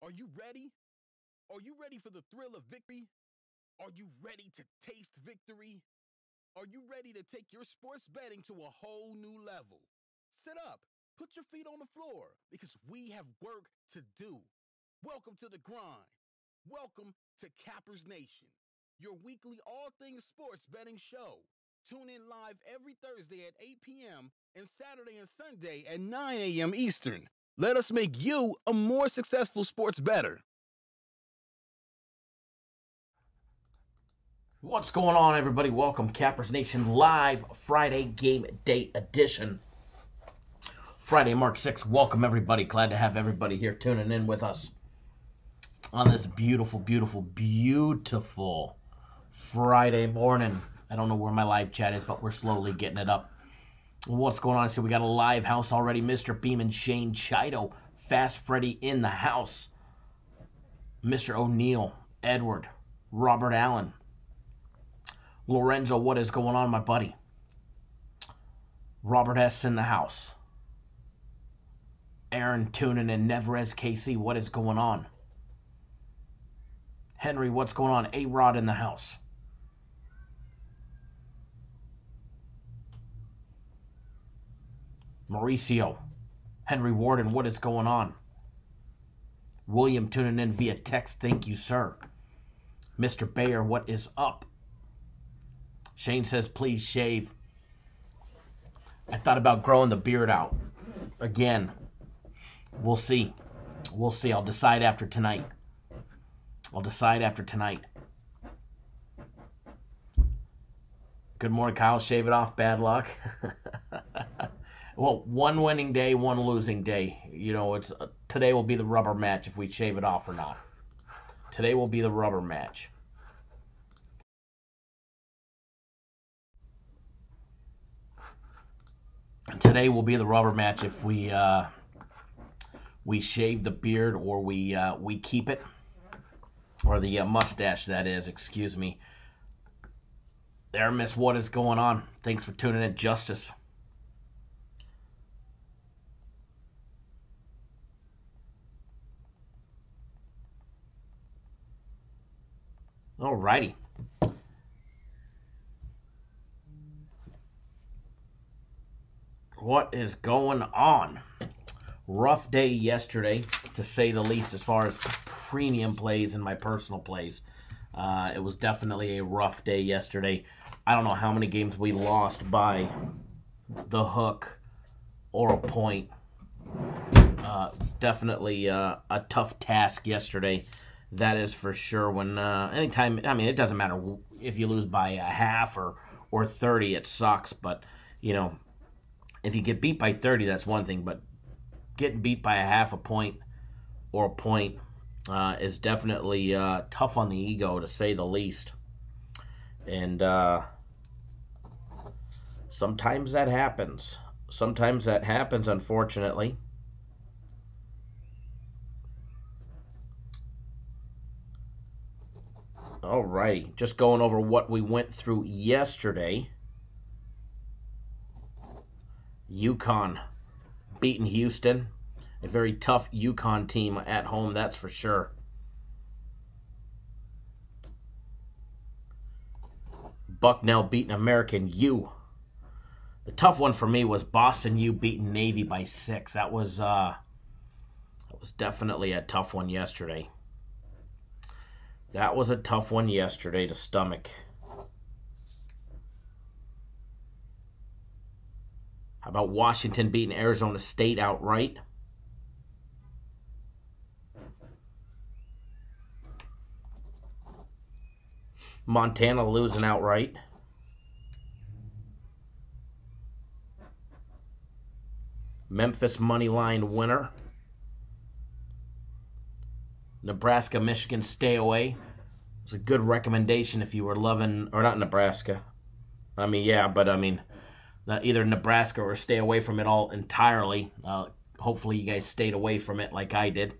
Are you ready? Are you ready for the thrill of victory? Are you ready to taste victory? Are you ready to take your sports betting to a whole new level? Sit up, put your feet on the floor, because we have work to do. Welcome to the grind. Welcome to Cappers Nation, your weekly all things sports betting show. Tune in live every Thursday at 8 p.m. and Saturday and Sunday at 9 a.m. Eastern. Let us make you a more successful sports bettor. What's going on, everybody? Welcome, Cappers Nation Live Friday Game Day Edition. Friday, March 6th. Welcome, everybody. Glad to have everybody here tuning in with us on this beautiful, beautiful, beautiful Friday morning. I don't know where my live chat is, but we're slowly getting it up. What's going on? So we got a live house already. Mr. Beeman, Shane Chido, Fast Freddy in the house. Mr. O'Neill, Edward, Robert Allen. Lorenzo, what is going on, my buddy? Robert S. in the house. Aaron tuning in. Neverez KC, what is going on? Henry, what's going on? A-Rod in the house. Mauricio. Henry Warden, what is going on? William tuning in via text. Thank you, sir. Mr. Bayer, what is up? Shane says, please shave. I thought about growing the beard out. Again, we'll see. We'll see. I'll decide after tonight. Good morning, Kyle. Shave it off. Bad luck. Well, one winning day, one losing day. You know, it's today will be the rubber match if we shave it off or not. Today will be the rubber match. Today will be the rubber match if we shave the beard or we keep it, or the mustache, that is. Excuse me. There, Miss, what is going on? Thanks for tuning in, Justice. Alrighty. What is going on? Rough day yesterday, to say the least, as far as premium plays and my personal plays. It was definitely a rough day yesterday. I don't know how many games we lost by the hook or a point. It was definitely a tough task yesterday. That is for sure. When anytime, I mean, it doesn't matter if you lose by a half or 30, it sucks. But, you know, if you get beat by 30, that's one thing, but getting beat by a half a point or a point is definitely tough on the ego, to say the least. And sometimes that happens. Sometimes that happens, unfortunately. Alrighty, just going over what we went through yesterday. UConn beating Houston. A very tough UConn team at home, that's for sure. Bucknell beating American U. The tough one for me was Boston U beating Navy by 6. That was definitely a tough one yesterday. That was a tough one yesterday to stomach. How about Washington beating Arizona State outright? Montana losing outright. Memphis moneyline winner. Nebraska, Michigan, stay away. It's a good recommendation if you were loving, or not Nebraska. I mean, yeah, but I mean, either Nebraska or stay away from it all entirely. Hopefully you guys stayed away from it like I did.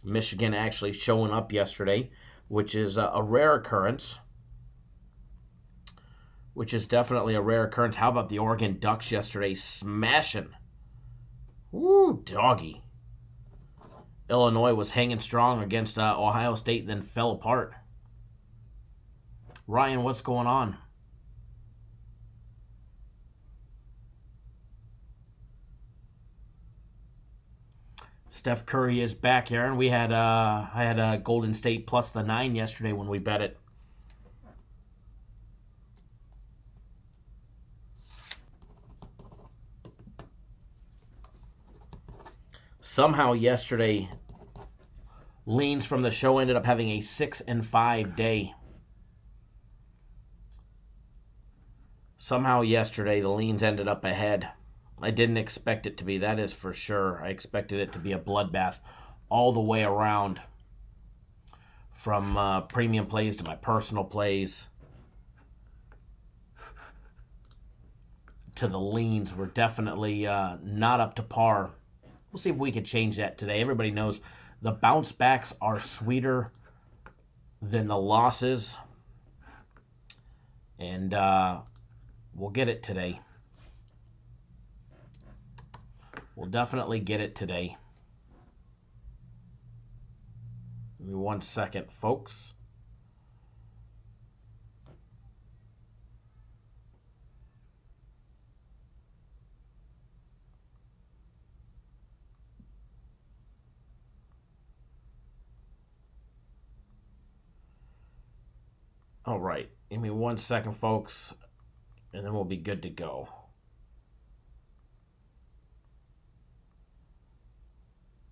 Michigan actually showing up yesterday, which is a rare occurrence. Which is definitely a rare occurrence. How about the Oregon Ducks yesterday smashing? Woo, doggy. Illinois was hanging strong against Ohio State, then fell apart. Ryan, what's going on? Steph Curry is back, Aaron. We had I had Golden State plus the 9 yesterday when we bet it. Somehow yesterday, leans from the show ended up having a 6-5 day. Somehow yesterday, the leans ended up ahead. I didn't expect it to be, that is for sure. I expected it to be a bloodbath all the way around, from premium plays to my personal plays to the leans. We're definitely not up to par. We'll see if we can change that today. Everybody knows the bounce backs are sweeter than the losses, and we'll get it today. We'll definitely get it today. Give me 1 second, folks. All right, give me 1 second, folks, and then we'll be good to go.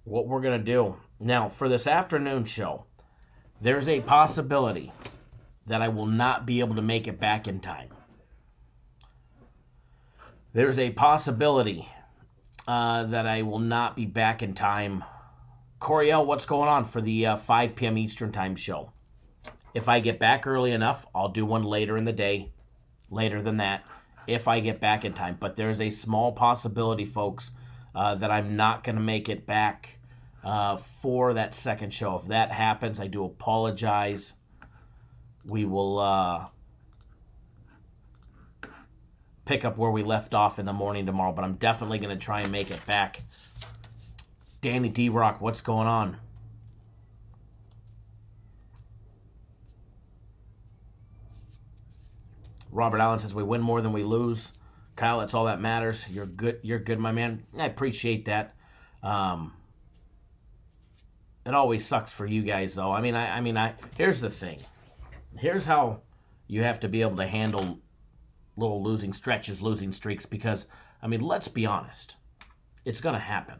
What we're going to do now for this afternoon show, there's a possibility that I will not be able to make it back in time. There's a possibility that I will not be back in time. Coriel, what's going on for the 5 p.m. Eastern time show? If I get back early enough, I'll do one later in the day, later than that, if I get back in time. But there's a small possibility, folks, that I'm not going to make it back for that second show. If that happens, I do apologize. We will pick up where we left off in the morning tomorrow, but I'm definitely going to try and make it back. Danny D-Rock, what's going on? Robert Allen says we win more than we lose. Kyle, that's all that matters. You're good, my man. I appreciate that. It always sucks for you guys, though. I mean, here's the thing. Here's how you have to be able to handle little losing stretches, losing streaks, because, I mean, let's be honest. It's going to happen.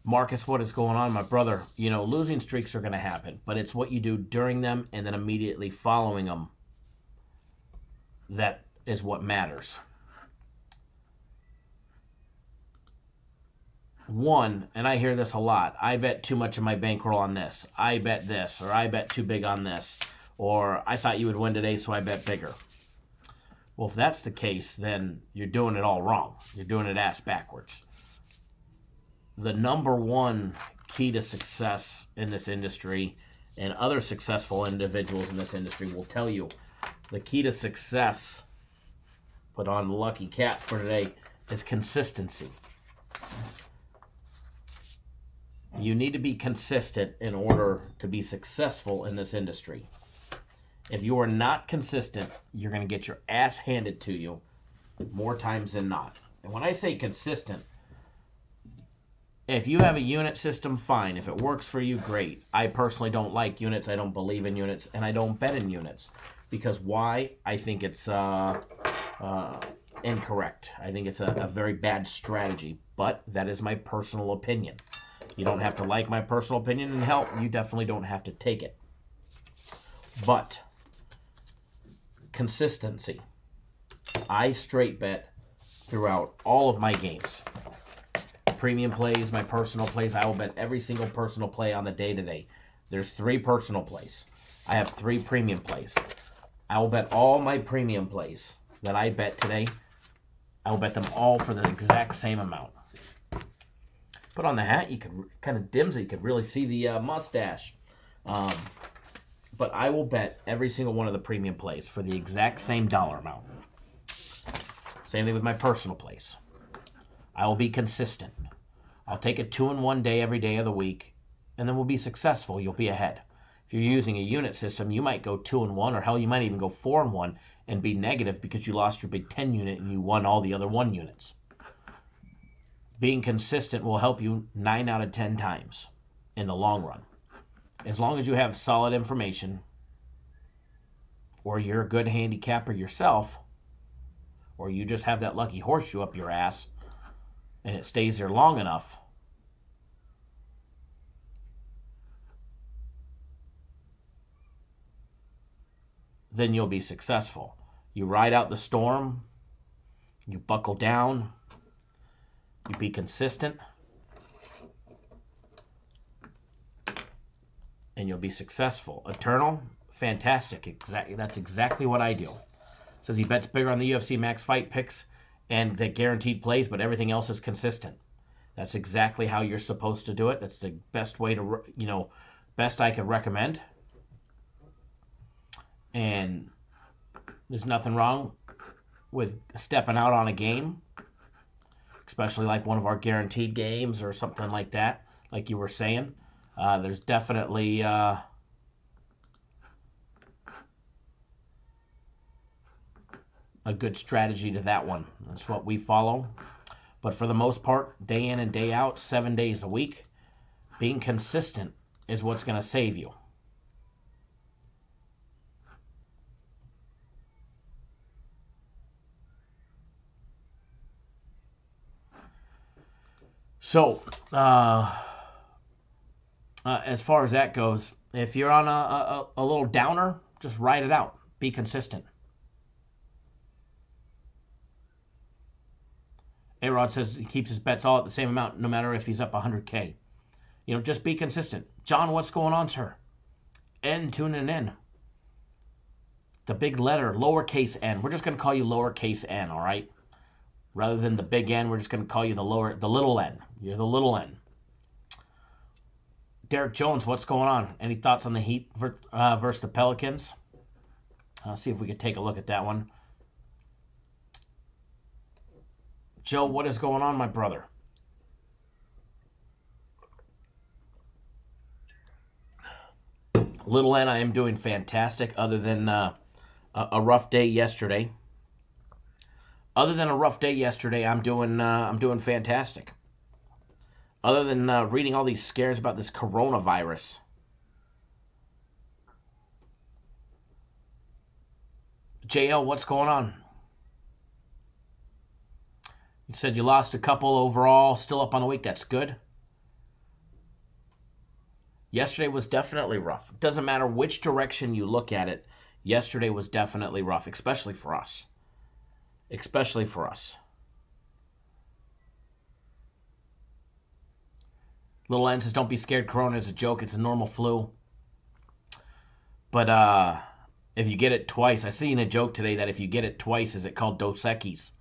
Marcus, what is going on, my brother? You know, losing streaks are going to happen, but it's what you do during them and then immediately following them that is what matters. One, and I hear this a lot, I bet too much of my bankroll on this. I bet this, or I bet too big on this. Or I thought you would win today, so I bet bigger. Well, if that's the case, then you're doing it all wrong. You're doing it ass backwards. The number one key to success in this industry, and other successful individuals in this industry will tell you, the key to success, put on the lucky cap for today, is consistency. You need to be consistent in order to be successful in this industry. If you are not consistent, you're going to get your ass handed to you more times than not. And when I say consistent, if you have a unit system, fine. If it works for you, great. I personally don't like units. I don't believe in units, and I don't bet in units. Because why? I think it's incorrect. I think it's a very bad strategy, but that is my personal opinion. You don't have to like my personal opinion, and hell, you definitely don't have to take it. But consistency. I straight bet throughout all of my games. Premium plays, my personal plays, I will bet every single personal play on the day today. There's 3 personal plays. I have 3 premium plays. I will bet all my premium plays that I bet today. I will bet them all for the exact same amount. Put on the hat, you can kind of dims it. You could really see the mustache. But I will bet every single one of the premium plays for the exact same dollar amount. Same thing with my personal plays. I will be consistent. I'll take a 2-in-1 day every day of the week, and then we'll be successful. You'll be ahead. If you're using a unit system, you might go 2-in-1, or hell, you might even go 4-in-1 and be negative because you lost your Big Ten unit and you won all the other 1 units. Being consistent will help you 9 out of 10 times in the long run. As long as you have solid information, or you're a good handicapper yourself, or you just have that lucky horseshoe up your ass and it stays there long enough, then you'll be successful. You ride out the storm, you buckle down, you be consistent, and you'll be successful. Eternal, fantastic. That's exactly what I do. Says he bets bigger on the UFC Max Fight picks and the guaranteed plays, but everything else is consistent. That's exactly how you're supposed to do it. That's the best way to, best I could recommend. And there's nothing wrong with stepping out on a game, especially like one of our guaranteed games or something like that, like you were saying. There's definitely a good strategy to that one. That's what we follow. But for the most part, day in and day out, 7 days a week, being consistent is what's going to save you. So, as far as that goes, if you're on a little downer, just ride it out. Be consistent. A-Rod says he keeps his bets all at the same amount, no matter if he's up 100K. Just be consistent. John, what's going on, sir? N tuning in. The big letter, lowercase n. We're just going to call you lowercase n, all right? Rather than the big N, we're just going to call you the little n. You're the little n. Derek Jones, what's going on? Any thoughts on the Heat versus the Pelicans? I'll see if we can take a look at that one. Joe, what is going on, my brother? Little N, I am doing fantastic other than a rough day yesterday. Other than a rough day yesterday, I'm doing fantastic. Other than reading all these scares about this coronavirus. JL, what's going on? You said you lost a couple overall, still up on the week. That's good. Yesterday was definitely rough. It doesn't matter which direction you look at it. Yesterday was definitely rough, especially for us. Especially for us. Little N says, don't be scared. Corona is a joke. It's a normal flu. But if you get it twice, I seen a joke today that if you get it twice, is it called Dos Equis?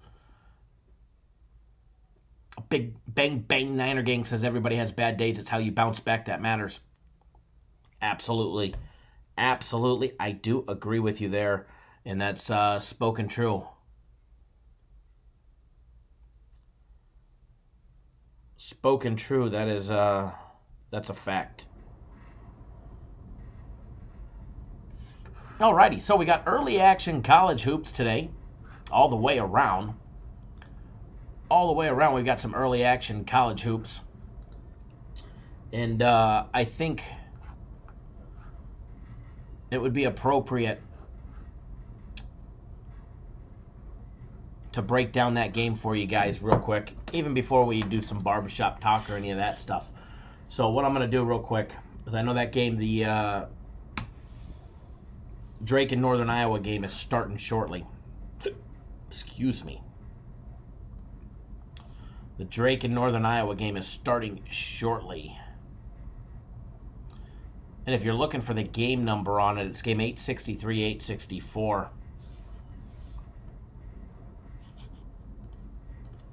Big Bang Bang Niner Gang says everybody has bad days. It's how you bounce back that matters. Absolutely. Absolutely. I do agree with you there. And that's spoken true. Spoken true. That is, that's a fact. Alrighty, so we got early action college hoops today, all the way around. All the way around, we've got some early action college hoops. And I think it would be appropriate to break down that game for you guys real quick, even before we do some barbershop talk or any of that stuff. So what I'm going to do real quick, because I know that game, the Drake and Northern Iowa game, is starting shortly. Excuse me. The Drake and Northern Iowa game is starting shortly. And if you're looking for the game number on it, it's game 863, 864.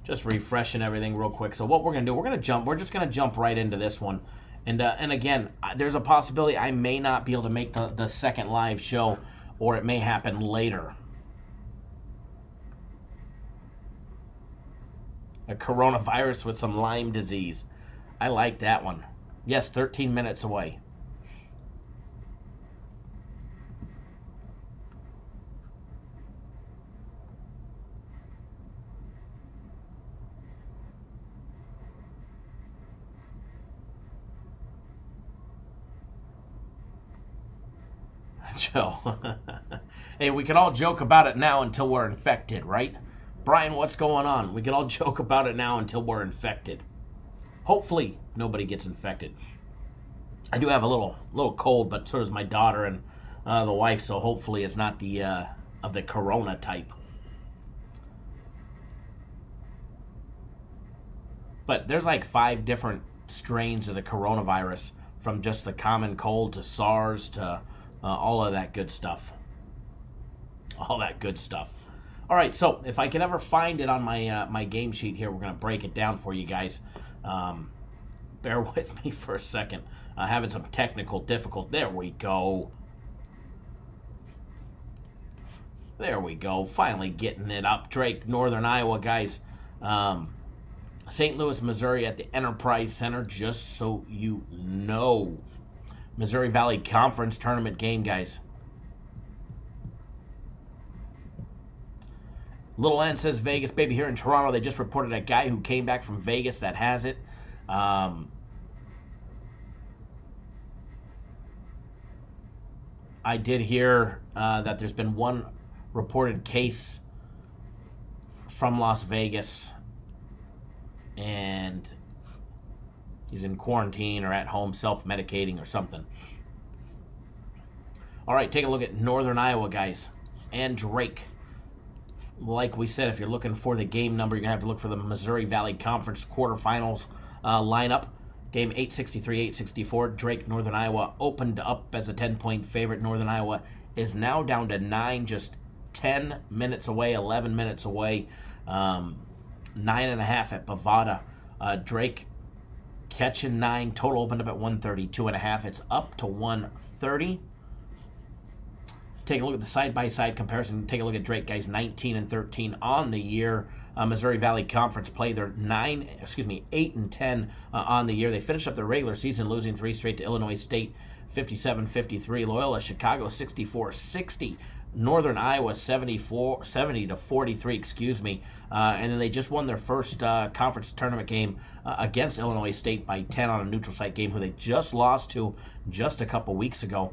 Just refreshing everything real quick. So what we're going to do, we're just going to jump right into this one. And again, there's a possibility I may not be able to make the second live show, or it may happen later. A coronavirus with some Lyme disease. I like that one. Yes, 13 minutes away. Joe. Hey, we can all joke about it now until we're infected, right? Brian, what's going on? We can all joke about it now until we're infected. Hopefully, nobody gets infected. I do have a little cold, but so does my daughter and the wife, so hopefully it's not the of the corona type. But there's like 5 different strains of the coronavirus, from just the common cold to SARS to all of that good stuff. All that good stuff. All right, so if I can ever find it on my my game sheet here, we're going to break it down for you guys. Bear with me for a second. Having some technical difficulty. There we go. There we go. Finally getting it up. Drake, Northern Iowa, guys. St. Louis, Missouri at the Enterprise Center, just so you know. Missouri Valley Conference tournament game, guys. Little N says Vegas, baby. Here in Toronto, they just reported a guy who came back from Vegas that has it. I did hear that there's been one reported case from Las Vegas, and he's in quarantine or at home self-medicating or something. All right, take a look at Northern Iowa, guys, and Drake. Like we said, if you're looking for the game number, you're going to have to look for the Missouri Valley Conference quarterfinals lineup. Game 863-864. Drake, Northern Iowa opened up as a 10-point favorite. Northern Iowa is now down to 9, just 10 minutes away, 11 minutes away. 9.5 at Bovada. Drake catching 9. Total opened up at 132.5. It's up to 130. Take a look at the side-by-side comparison. Take a look at Drake, guys, 19-13 on the year. Missouri Valley Conference play. They're 8-10 on the year. They finished up their regular season losing 3 straight to Illinois State, 57-53. Loyola Chicago, 64-60. Northern Iowa, 70-43, excuse me. And then they just won their first conference tournament game against Illinois State by 10 on a neutral site game, who they just lost to just a couple weeks ago.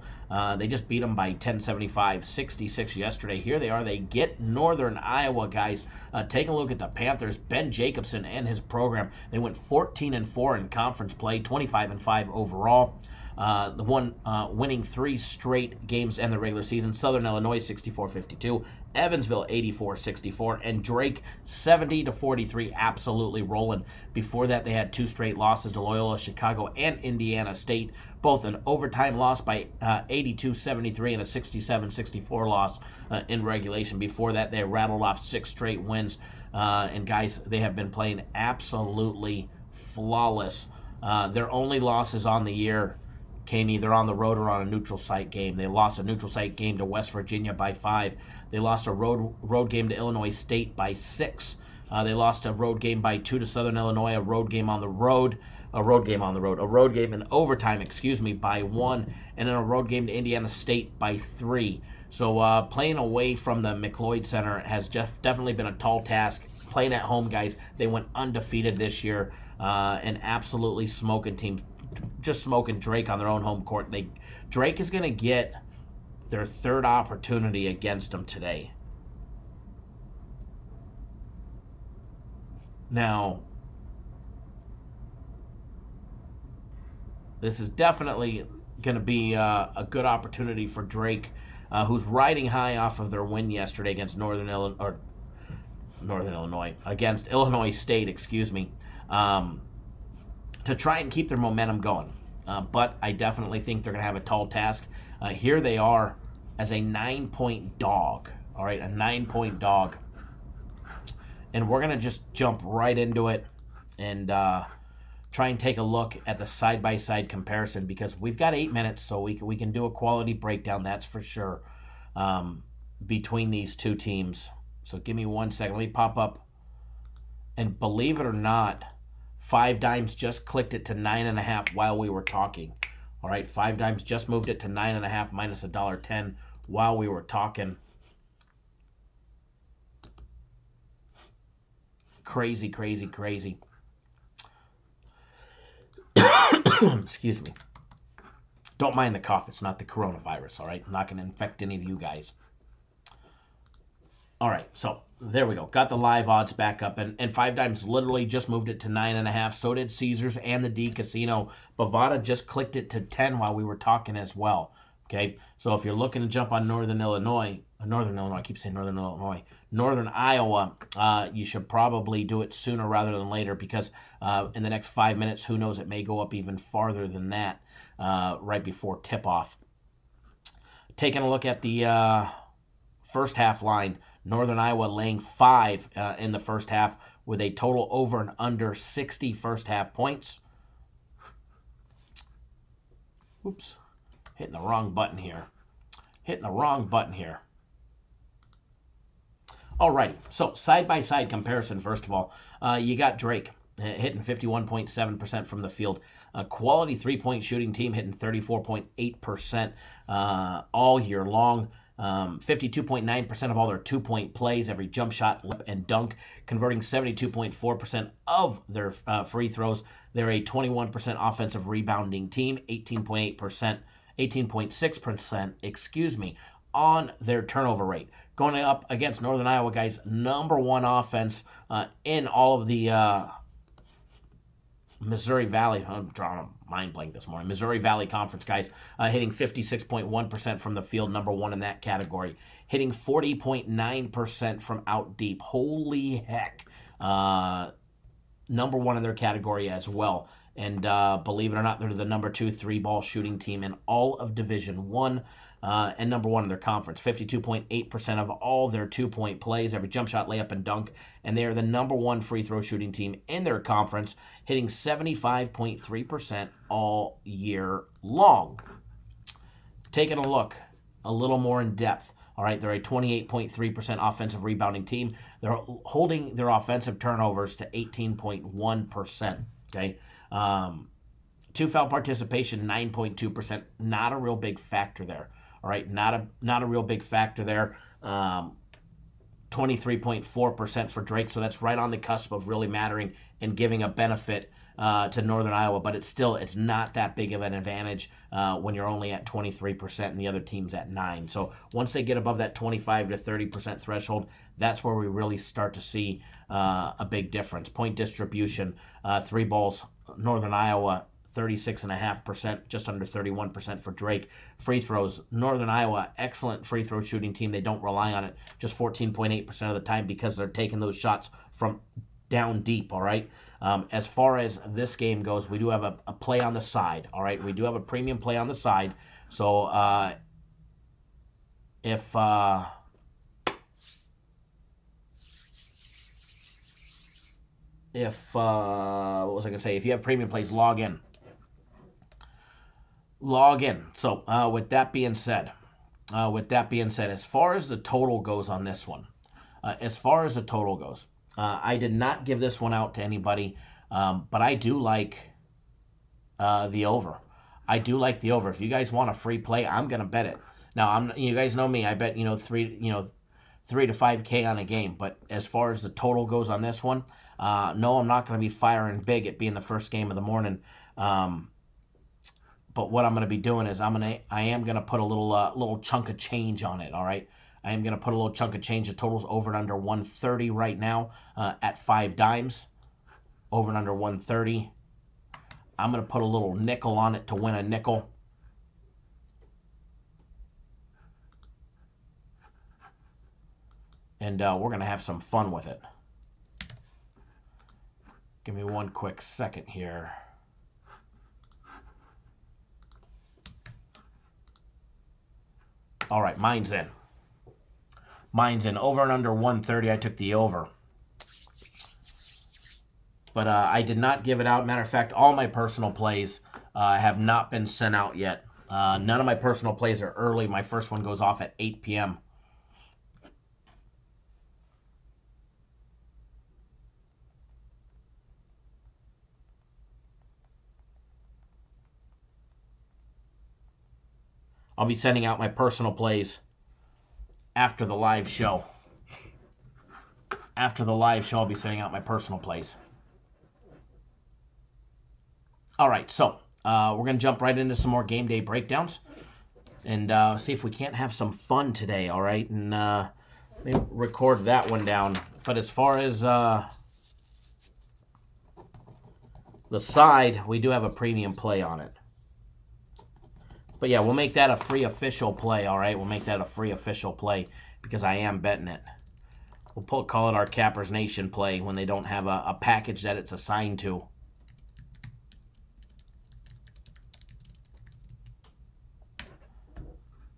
They just beat them by 10-75-66 yesterday. Here they are. They get Northern Iowa, guys. Take a look at the Panthers. Ben Jacobson and his program. They went 14-4 in conference play, 25-5 overall. The one winning 3 straight games in the regular season. Southern Illinois 64-52, Evansville 84-64, and Drake 70-43, absolutely rolling. Before that, they had 2 straight losses to Loyola Chicago and Indiana State, both an overtime loss by 82-73 and a 67-64 loss in regulation. Before that, they rattled off 6 straight wins, and guys, they have been playing absolutely flawless. Their only losses on the year came either on the road or on a neutral site game. They lost a neutral site game to West Virginia by 5. They lost a road game to Illinois State by 6. They lost a road game by 2 to Southern Illinois, a road game in overtime, by 1, and then a road game to Indiana State by 3. So playing away from the McLeod Center has definitely been a tall task. Playing at home, guys, they went undefeated this year, and absolutely smoking teams. Just smoking Drake on their own home court. Drake is going to get their 3rd opportunity against them today. Now, this is definitely going to be a good opportunity for Drake, who's riding high off of their win yesterday against against Illinois State, to try and keep their momentum going. But I definitely think they're going to have a tall task. Here they are as a 9-point dog. All right, a 9-point dog. And we're going to just jump right into it and try and take a look at the side-by-side comparison, because we've got 8 minutes, so we can do a quality breakdown, that's for sure, between these two teams. So give me 1 second. Let me pop up. And believe it or not, 5 Dimes just clicked it to 9.5 while we were talking. All right, 5 Dimes just moved it to 9.5 minus $1.10 while we were talking. Crazy, crazy, crazy. Excuse me. Don't mind the cough. It's not the coronavirus, all right? I'm not going to infect any of you guys. All right, so there we go. Got the live odds back up, and 5 Dimes literally just moved it to 9.5. So did Caesars and the D Casino. Bovada just clicked it to 10 while we were talking as well. Okay, so if you're looking to jump on Northern Iowa, you should probably do it sooner rather than later, because in the next 5 minutes, who knows, it may go up even farther than that right before tip-off. Taking a look at the first half line, Northern Iowa laying 5 in the first half with a total over and under 60 first half points. Oops. Hitting the wrong button here. Alrighty, so side-by-side comparison, first of all. You got Drake hitting 51.7% from the field. A quality three-point shooting team hitting 34.8% all year long. 52.9% of all their two-point plays, every jump shot, lip, and dunk, converting 72.4% of their free throws. They're a 21% offensive rebounding team, 18.6%, on their turnover rate. Going up against Northern Iowa, guys, #1 offense in all of the Missouri Valley. I'm drawing a mind blank this morning. Missouri Valley Conference, guys, hitting 56.1% from the field, #1 in that category. Hitting 40.9% from out deep. Holy heck. #1 in their category as well. And believe it or not, they're the #2 3-ball shooting team in all of Division I, and #1 in their conference. 52.8% of all their two-point plays, every jump shot, layup, and dunk. And they are the #1 free throw shooting team in their conference, hitting 75.3% all year long. Taking a look a little more in depth. All right, they're a 28.3% offensive rebounding team. They're holding their offensive turnovers to 18.1%. Okay. Two-foul participation, 9.2%. Not a real big factor there. All right, not a real big factor there. 23.4% for Drake, so that's right on the cusp of really mattering and giving a benefit to Northern Iowa, but it's not that big of an advantage when you're only at 23% and the other team's at 9%. So once they get above that 25 to 30% threshold, that's where we really start to see a big difference. Point distribution, 3 balls, Northern Iowa, 36.5%, just under 31% for Drake. Free throws, Northern Iowa, excellent free throw shooting team. They don't rely on it just 14.8% of the time because they're taking those shots from down deep, all right? As far as this game goes, we do have a play on the side, all right? We do have a premium play on the side. So what was I going to say? If you have premium plays, log in. So with that being said, as far as the total goes on this one, I did not give this one out to anybody, but I do like the over. I do like the over. If you guys want a free play, I'm going to bet it. Now, you guys know me. I bet 3 to 5K on a game. But as far as the total goes on this one, no, I'm not going to be firing big at being the first game of the morning. But what I'm going to be doing is I am going to put a little chunk of change on it. All right, I am going to put a little chunk of change. The total's over and under 130 right now at 5 Dimes. Over and under 130. I'm going to put a little nickel on it to win a nickel. And we're going to have some fun with it. Give me one quick second here. All right, mine's in. Over and under 130. I took the over. But I did not give it out. Matter of fact, all my personal plays have not been sent out yet. None of my personal plays are early. My first one goes off at 8 p.m. I'll be sending out my personal plays after the live show. After the live show, I'll be sending out my personal plays. All right, so we're going to jump right into some more game day breakdowns and see if we can't have some fun today, all right? And let me record that one down. But as far as the side, we do have a premium play on it. But yeah, we'll make that a free official play, all right? We'll make that a free official play because I am betting it. We'll call it our Cappers Nation play when they don't have a package that it's assigned to.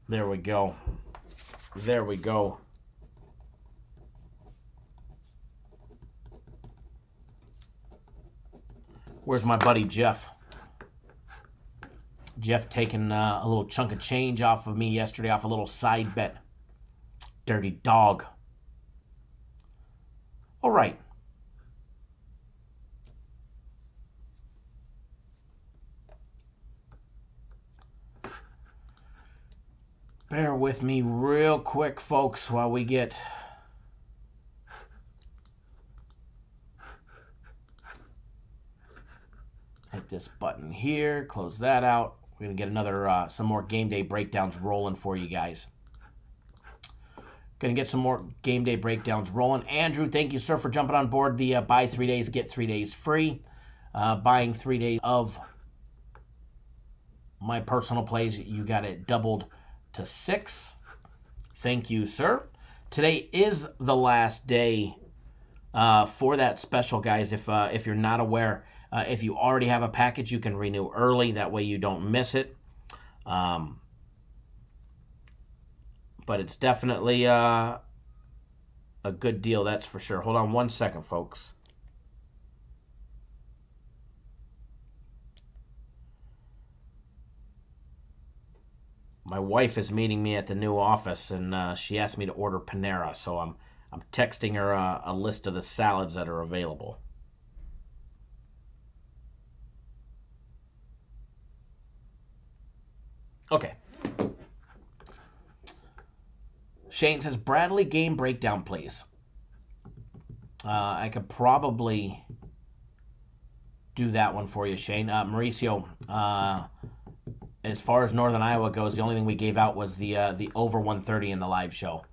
There we go. There we go. Where's my buddy Jeff? Jeff taking a little chunk of change off of me yesterday off a little side bet. Dirty dog. All right. Bear with me real quick, folks, while we get hit this button here, close that out. We're going to get another, some more game day breakdowns rolling for you guys. Going to get some more game day breakdowns rolling. Andrew, thank you, sir, for jumping on board the buy 3 days, get 3 days free. Buying 3 days of my personal plays, you got it doubled to 6. Thank you, sir. Today is the last day for that special, guys. If you're not aware, if you already have a package, you can renew early. That way you don't miss it. But it's definitely a good deal, that's for sure. Hold on one second, folks. My wife is meeting me at the new office, and she asked me to order Panera, so I'm texting her a list of the salads that are available. Okay. Shane says, Bradley game breakdown, please. I could probably do that one for you, Shane. Mauricio, as far as Northern Iowa goes, the only thing we gave out was the over 130 in the live show.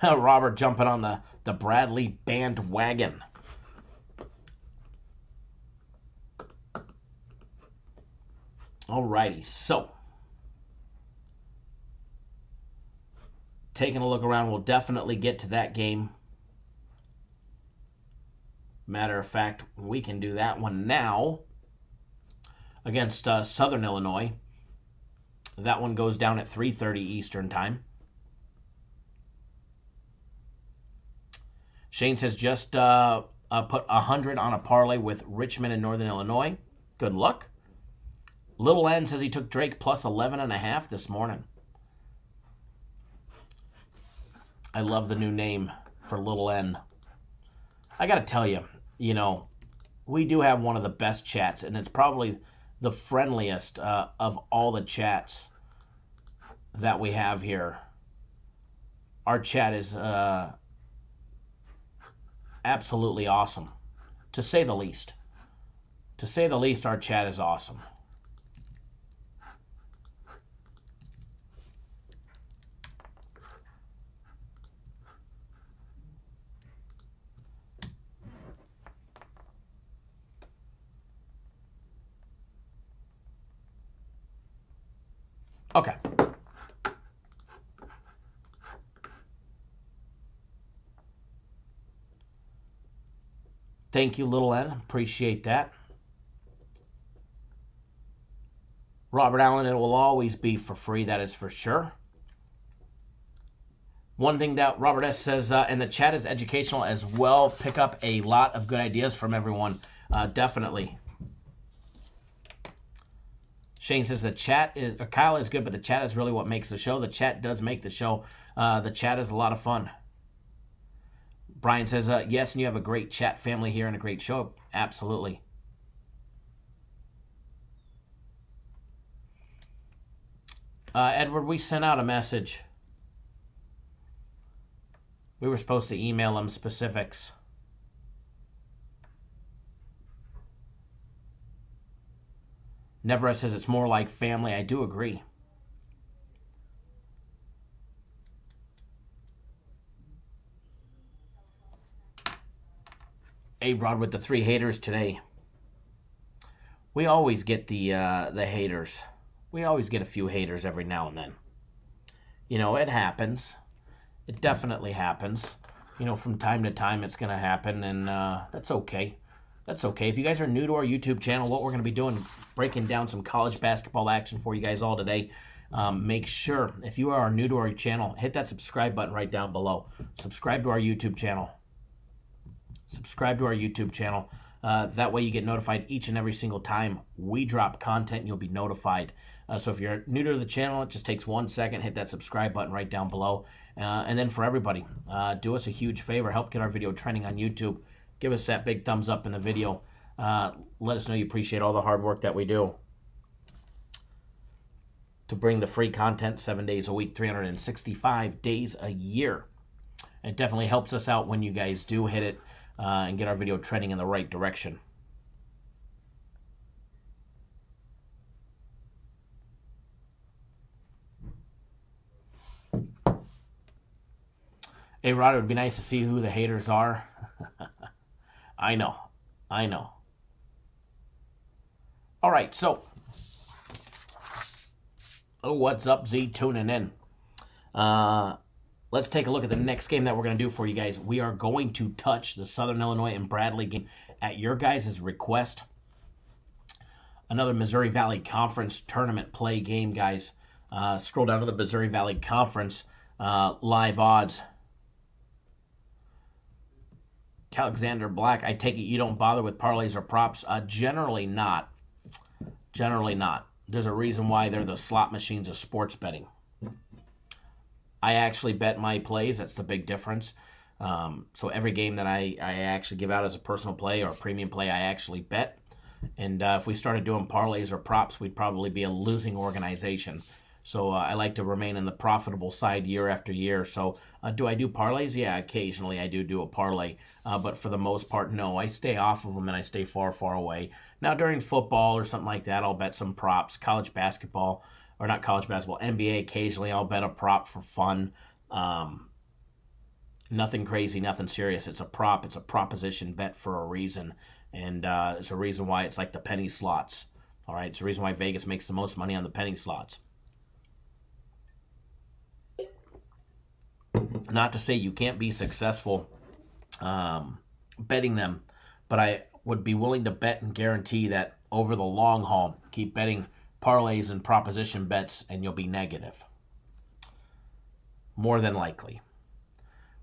Robert jumping on the Bradley bandwagon. Alrighty, so taking a look around, we'll definitely get to that game. Matter of fact, we can do that one now against Southern Illinois. That one goes down at 3:30 Eastern time. Shane says just put 100 on a parlay with Richmond and Northern Illinois. Good luck. Little N says he took Drake plus 11.5 this morning. I love the new name for Little N. I got to tell you, you know, we do have one of the best chats, and it's probably the friendliest of all the chats that we have here. Our chat is absolutely awesome, to say the least. To say the least, our chat is awesome. Okay. Thank you, Little N. Appreciate that. Robert Allen, it will always be for free, that is for sure. One thing that Robert S. says in the chat is educational as well. Pick up a lot of good ideas from everyone. Definitely. Shane says the chat is, Kyle is good, but the chat is really what makes the show. The chat does make the show. The chat is a lot of fun. Brian says, yes, and you have a great chat family here and a great show. Absolutely. Edward, we sent out a message. We were supposed to email them specifics. Neverett says it's more like family. I do agree. A-Rod with the 3 haters today. We always get the haters. We always get a few haters every now and then. You know, it happens. It definitely happens. You know, from time to time it's going to happen, and that's okay. That's okay. If you guys are new to our YouTube channel, what we're going to be doing, breaking down some college basketball action for you guys all today. Make sure, if you are new to our channel, hit that subscribe button right down below. Subscribe to our YouTube channel. Subscribe to our YouTube channel. That way you get notified each and every single time we drop content, and you'll be notified. So if you're new to the channel, it just takes 1 second. Hit that subscribe button right down below. And then for everybody, do us a huge favor. Help get our video trending on YouTube. Give us that big thumbs up in the video. Let us know you appreciate all the hard work that we do to bring the free content 7 days a week, 365 days a year. It definitely helps us out when you guys do hit it and get our video trending in the right direction. Hey, Rod, it would be nice to see who the haters are. I know. I know. All right, so. Oh, what's up, Z? Tuning in. Let's take a look at the next game that we're going to do for you guys. We are going to touch the Southern Illinois and Bradley game at your guys' request. Another Missouri Valley Conference tournament play game, guys. Scroll down to the Missouri Valley Conference live odds. Alexander Black, I take it you don't bother with parlays or props? Generally not. Generally not. There's a reason why they're the slot machines of sports betting. I actually bet my plays. That's the big difference. So every game that I actually give out as a personal play or a premium play, I actually bet. And if we started doing parlays or props, we'd probably be a losing organization. So I like to remain in the profitable side year after year. So do I do parlays? Yeah, occasionally I do a parlay. But for the most part, no. I stay off of them and I stay far, far away. Now, during football or something like that, I'll bet some props. College basketball, or not college basketball, NBA, occasionally I'll bet a prop for fun. Nothing crazy, nothing serious. It's a prop. It's a proposition bet for a reason. And it's a reason why it's like the penny slots. All right, it's the reason why Vegas makes the most money on the penny slots. Not to say you can't be successful betting them, but I would be willing to bet and guarantee that over the long haul, keep betting parlays and proposition bets and you'll be negative. More than likely.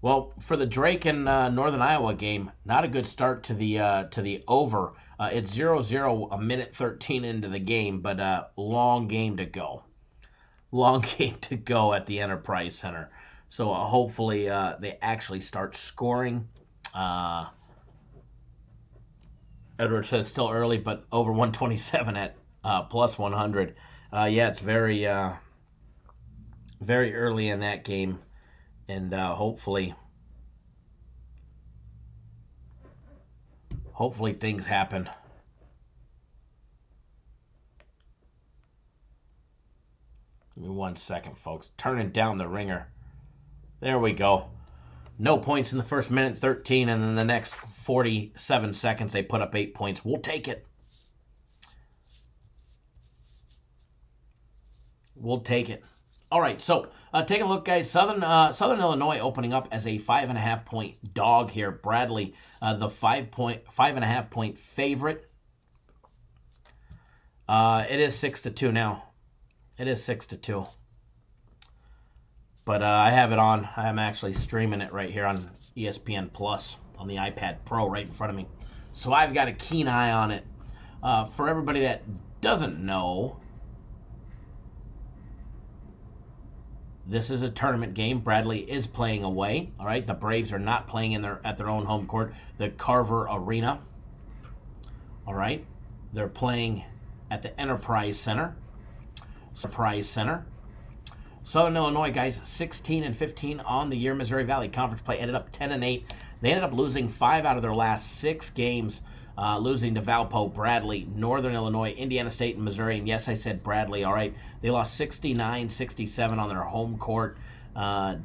Well, for the Drake and Northern Iowa game, not a good start to the over. It's 0-0, a minute 13 into the game, but long game to go. Long game to go at the Enterprise Center. So hopefully they actually start scoring. Edward says still early, but over 127 at plus 100. Yeah, it's very early in that game, and hopefully things happen. Give me 1 second, folks. Turning down the ringer. There we go. No points in the first minute, 13, and then the next 47 seconds they put up 8 points. We'll take it. We'll take it. All right, so take a look, guys. Southern Illinois opening up as a 5.5 point dog here. Bradley, the 5.5 point favorite. It is 6-2 now. It is 6-2. But I have it on. I'm actually streaming it right here on ESPN Plus on the iPad Pro right in front of me. So I've got a keen eye on it. For everybody that doesn't know, This is a tournament game. Bradley is playing away. All right, the Braves are not playing at their own home court, the Carver Arena. All right, they're playing at the Enterprise Center. Southern Illinois, guys, 16-15 on the year. Missouri Valley Conference play ended up 10-8. They ended up losing 5 out of their last 6 games, losing to Valpo, Bradley, Northern Illinois, Indiana State, and Missouri. And yes, I said Bradley, all right. They lost 69-67 on their home court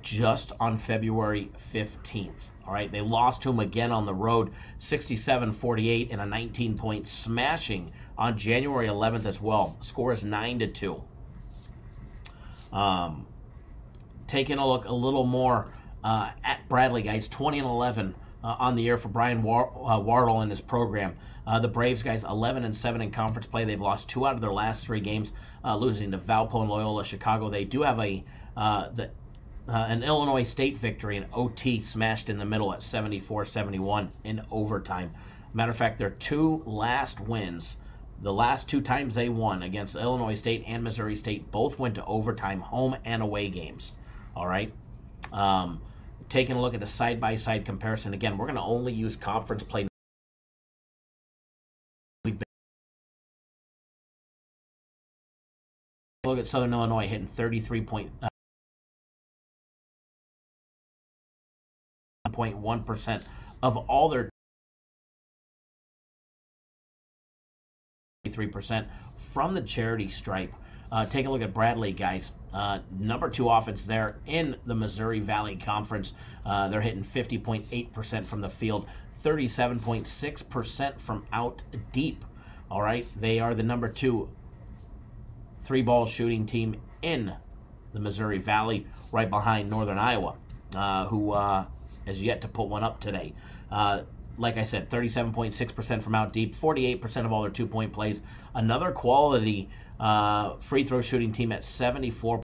just on February 15th. All right, they lost to them again on the road, 67-48, and a 19-point smashing on January 11th as well. The score is 9-2. Taking a look a little more at Bradley, guys, 20-11 on the year for Brian Wardle and his program. The Braves, guys, 11-7 in conference play. They've lost 2 out of their last 3 games, losing to Valpo and Loyola Chicago. They do have an Illinois State victory, an OT smashed in the middle at 74-71 in overtime. Matter of fact, their 2 last wins, the last 2 times they won against Illinois State and Missouri State, both went to overtime, home and away games. All right. Taking a look at the side-by-side comparison. Again, we're going to only use conference play. Look at Southern Illinois hitting 33.1% of all their 3% from the charity stripe. Take a look at Bradley, guys. Number 2 offense there in the Missouri Valley Conference. They're hitting 50.8% from the field, 37.6% from out deep. All right, they are the number 2 3-ball shooting team in the Missouri Valley, right behind Northern Iowa, who has yet to put one up today. Like I said, 37.6% from out deep, 48% of all their 2-point plays. Another quality free throw shooting team at 29%.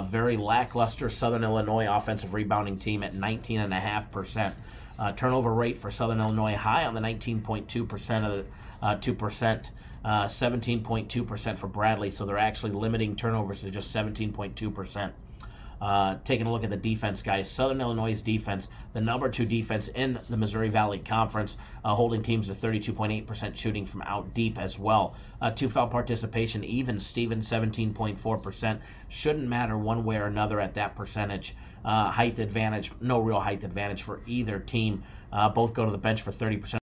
Very lackluster Southern Illinois offensive rebounding team at 19.5%. Turnover rate for Southern Illinois high on the 19.2% of the 2%. 17.2% for Bradley, so they're actually limiting turnovers to just 17.2%. Taking a look at the defense, guys. Southern Illinois' defense, the number 2 defense in the Missouri Valley Conference, holding teams to 32.8% shooting from out deep as well. 2-foul participation, even Steven, 17.4%. Shouldn't matter one way or another at that percentage. Height advantage, no real height advantage for either team. Both go to the bench for 30%.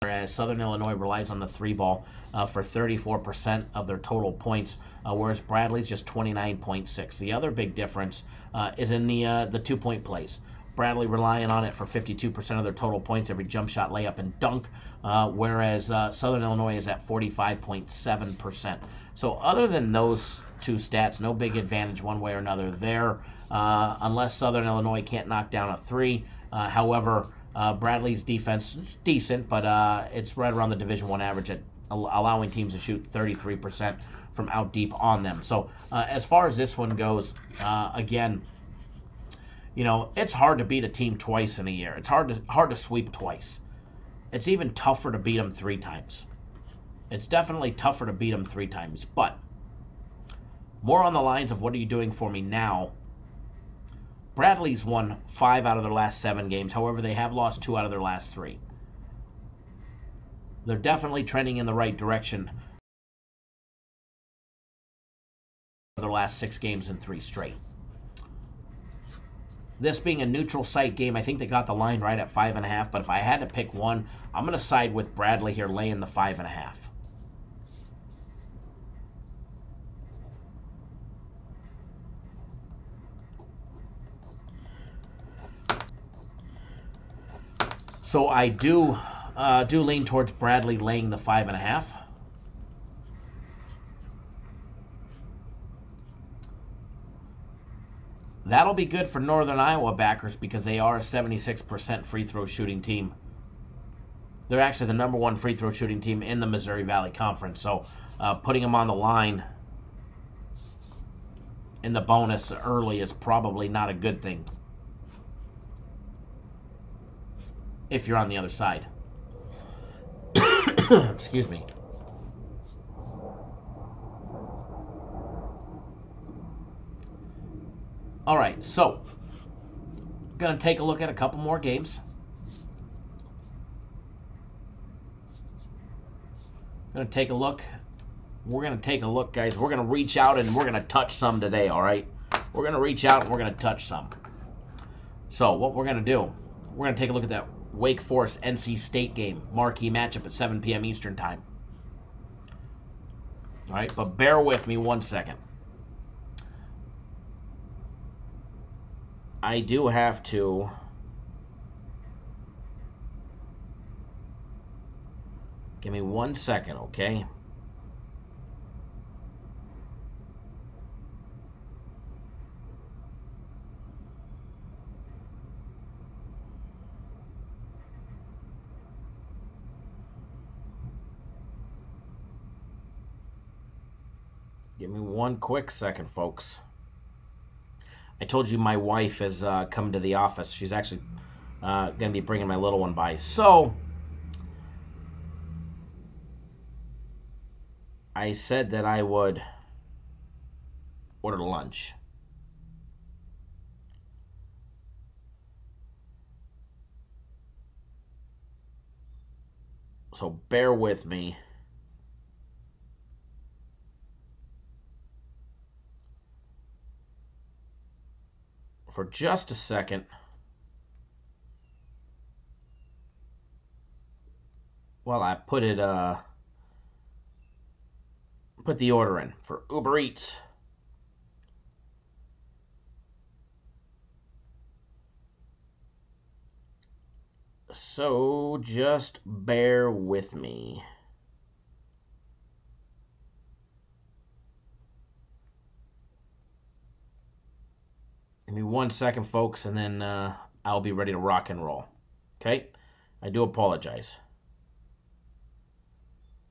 Whereas Southern Illinois relies on the 3-ball for 34% of their total points, whereas Bradley's just 29.6. The other big difference is in the 2-point plays. Bradley relying on it for 52% of their total points, every jump shot, layup, and dunk, whereas Southern Illinois is at 45.7%. So other than those 2 stats, no big advantage one way or another there, unless Southern Illinois can't knock down a 3. However, Bradley's defense is decent, but it's right around the Division I average at allowing teams to shoot 33% from out deep on them. So as far as this one goes, again, you know, it's hard to beat a team twice in a year. It's hard to sweep twice. It's even tougher to beat them 3 times. It's definitely tougher to beat them 3 times. But more on the lines of what are you doing for me now? Bradley's won 5 out of their last 7 games. However, they have lost 2 out of their last 3. They're definitely trending in the right direction. Their last 6 games in 3 straight. This being a neutral site game, I think they got the line right at 5.5. But if I had to pick one, I'm going to side with Bradley here, laying the 5.5. So I do lean towards Bradley laying the 5.5. That'll be good for Northern Iowa backers because they are a 76% free throw shooting team. They're actually the number 1 free throw shooting team in the Missouri Valley Conference. So putting them on the line in the bonus early is probably not a good thing if you're on the other side. Excuse me. All right, so going to take a look at a couple more games. Going to take a look. We're going to take a look, guys. We're going to reach out and we're going to touch some today, all right? We're going to reach out and we're going to touch some. So what we're going to do, we're going to take a look at that Wake Forest NC State game, marquee matchup at 7 p.m. Eastern time. All right, but bear with me 1 second. I do have to give me 1 second, okay? Give me 1 quick second, folks. I told you my wife has come to the office. She's actually going to be bringing my little one by. So, I said that I would order lunch. So, bear with me. For just a second. Well, I put the order in for Uber Eats. So just bear with me. Give me 1 second, folks, and then I'll be ready to rock and roll. Okay? I do apologize.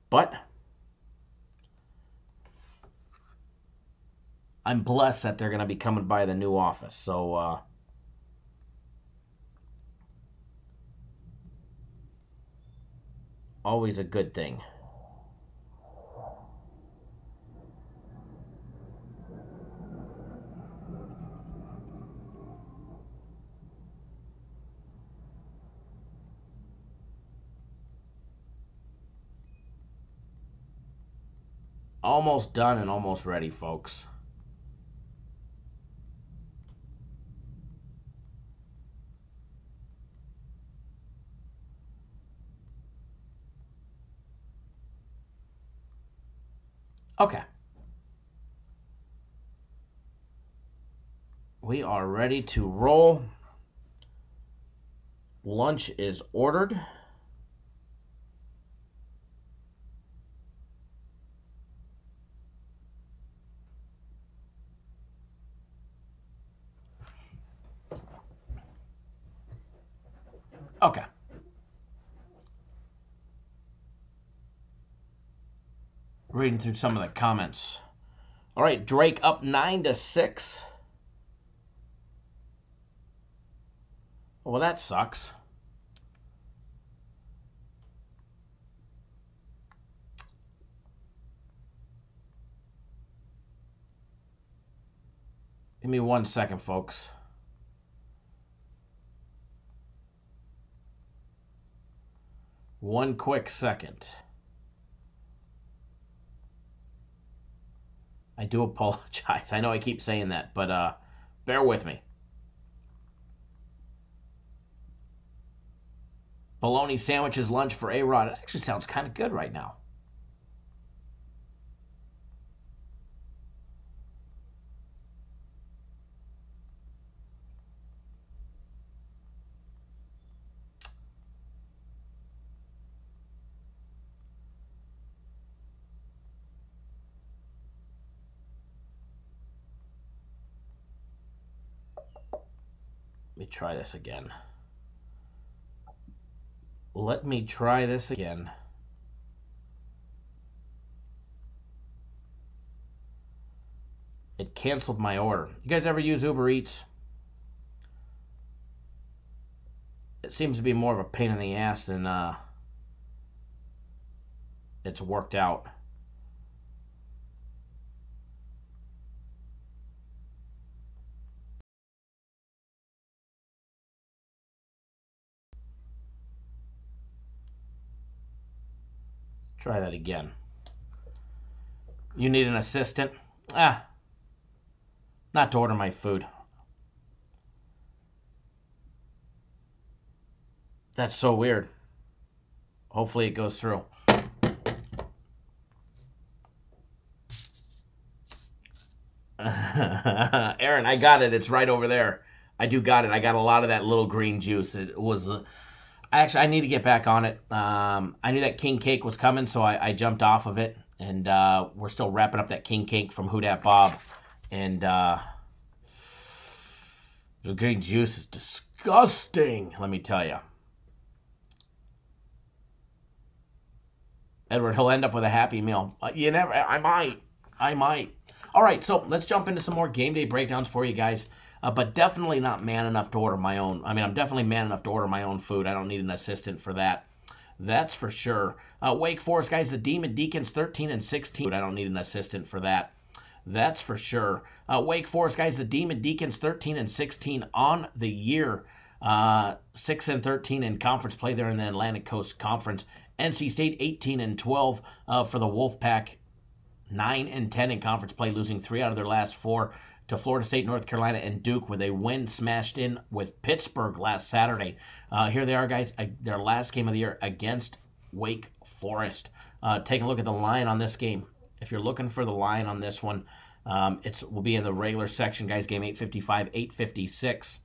But I'm blessed that they're going to be coming by the new office. So, always a good thing. Almost done and almost ready, folks. Okay. We are ready to roll. Lunch is ordered. Okay. Reading through some of the comments. All right, Drake up 9-6. Well, that sucks. Give me 1 second, folks. One quick second. I do apologize. I know I keep saying that, but bear with me. Bologna sandwiches lunch for A-Rod. It actually sounds kind of good right now. Let me try this again. Let me try this again. It canceled my order. You guys ever use Uber Eats? It seems to be more of a pain in the ass than it's worked out. Try that again. You need an assistant? Not to order my food. That's so weird. Hopefully it goes through. Aaron, I got it. It's right over there. I do got it. I got a lot of that little green juice. It was... Actually, I need to get back on it. I knew that king cake was coming, so I jumped off of it. And we're still wrapping up that king cake from Who Dat Bob. And the green juice is disgusting, let me tell you. Edward, he'll end up with a Happy Meal. You never... I might. All right, so let's jump into some more game day breakdowns for you guys. But definitely not man enough to order my own. I mean, I'm definitely man enough to order my own food. I don't need an assistant for that. That's for sure. Wake Forest, guys, the Demon Deacons 13-16. I don't need an assistant for that. That's for sure. Wake Forest, guys, the Demon Deacons 13-16 on the year. 6-13 in conference play there in the Atlantic Coast Conference. NC State 18-12 for the Wolfpack. 9-10 in conference play, losing 3 out of their last 4 to Florida State, North Carolina, and Duke, with a win smashed in with Pittsburgh last Saturday. Here they are, guys, their last game of the year against Wake Forest. Take a look at the line on this game. If you're looking for the line on this one, it will be in the regular section, guys. Game 855, 856.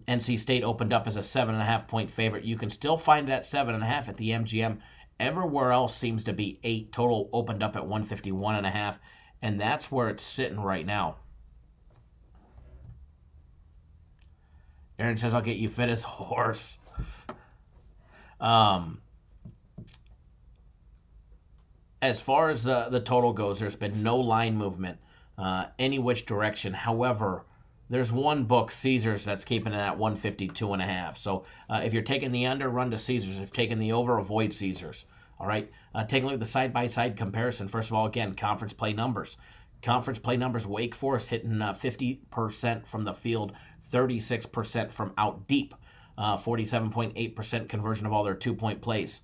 NC State opened up as a 7.5-point favorite. You can still find it at 7.5 at the MGM. Everywhere else seems to be 8. Total opened up at 151.5, and that's where it's sitting right now. Aaron says, I'll get you fit as a horse. As far as the total goes, there's been no line movement any which direction. However, there's one book, Caesars, that's keeping it at 152.5. So if you're taking the under, run to Caesars. If you're taking the over, avoid Caesars. All right. Take a look at the side-by-side comparison. First of all, again, conference play numbers. Conference play numbers, Wake Forest hitting 50% from the field, 36% from out deep, 47.8% conversion of all their two-point plays.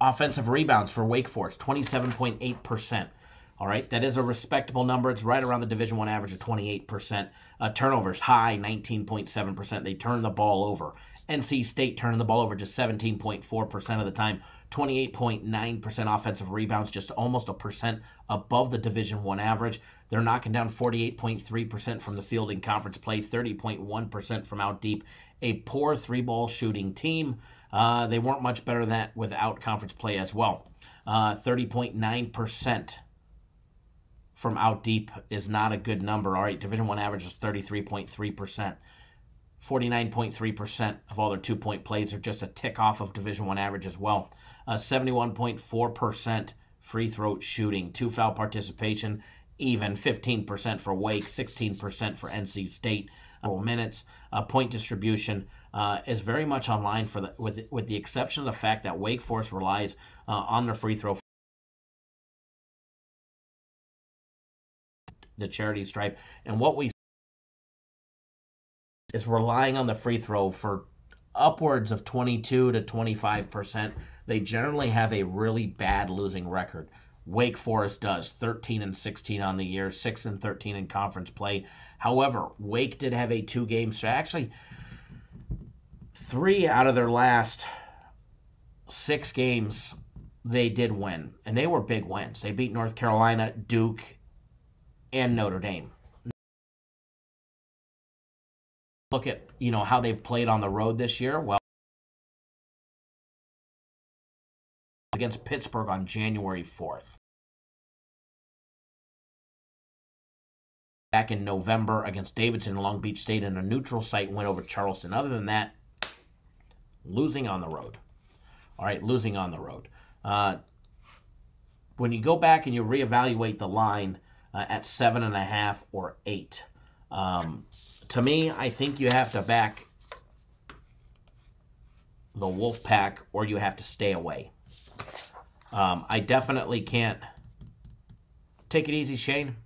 Offensive rebounds for Wake Forest, 27.8%. All right, that is a respectable number. It's right around the Division I average of 28%. Turnovers, high, 19.7%. They turn the ball over. NC State turning the ball over just 17.4% of the time. 28.9% offensive rebounds, just almost a percent above the Division I average. They're knocking down 48.3% from the field in conference play, 30.1% from out deep. A poor three-ball shooting team. They weren't much better than that without conference play as well. 30.9% from out deep is not a good number. All right, Division I average is 33.3%. 49.3% of all their two-point plays are just a tick off of Division I average as well. 71.4% free throw shooting. 2-foul participation, even 15% for Wake, 16% for NC State. Minutes. Point distribution is very much on line for with the exception of the fact that Wake Forest relies on their free throw. The charity stripe, and what we is relying on the free throw for upwards of 22 to 25%. They generally have a really bad losing record. Wake Forest does 13-16 on the year, 6-13 in conference play. However, Wake did have a 2-game stretch. Actually, 3 out of their last 6 games they did win, and they were big wins. They beat North Carolina, Duke, and Notre Dame. Look at, how they've played on the road this year. Well, against Pittsburgh on January 4th. Back in November against Davidson and Long Beach State in a neutral site, went over Charleston. Other than that, losing on the road. All right, losing on the road. When you go back and you reevaluate the line, at 7.5 or 8. To me, I think you have to back the Wolfpack or you have to stay away. I definitely can't. Take it easy, Shane.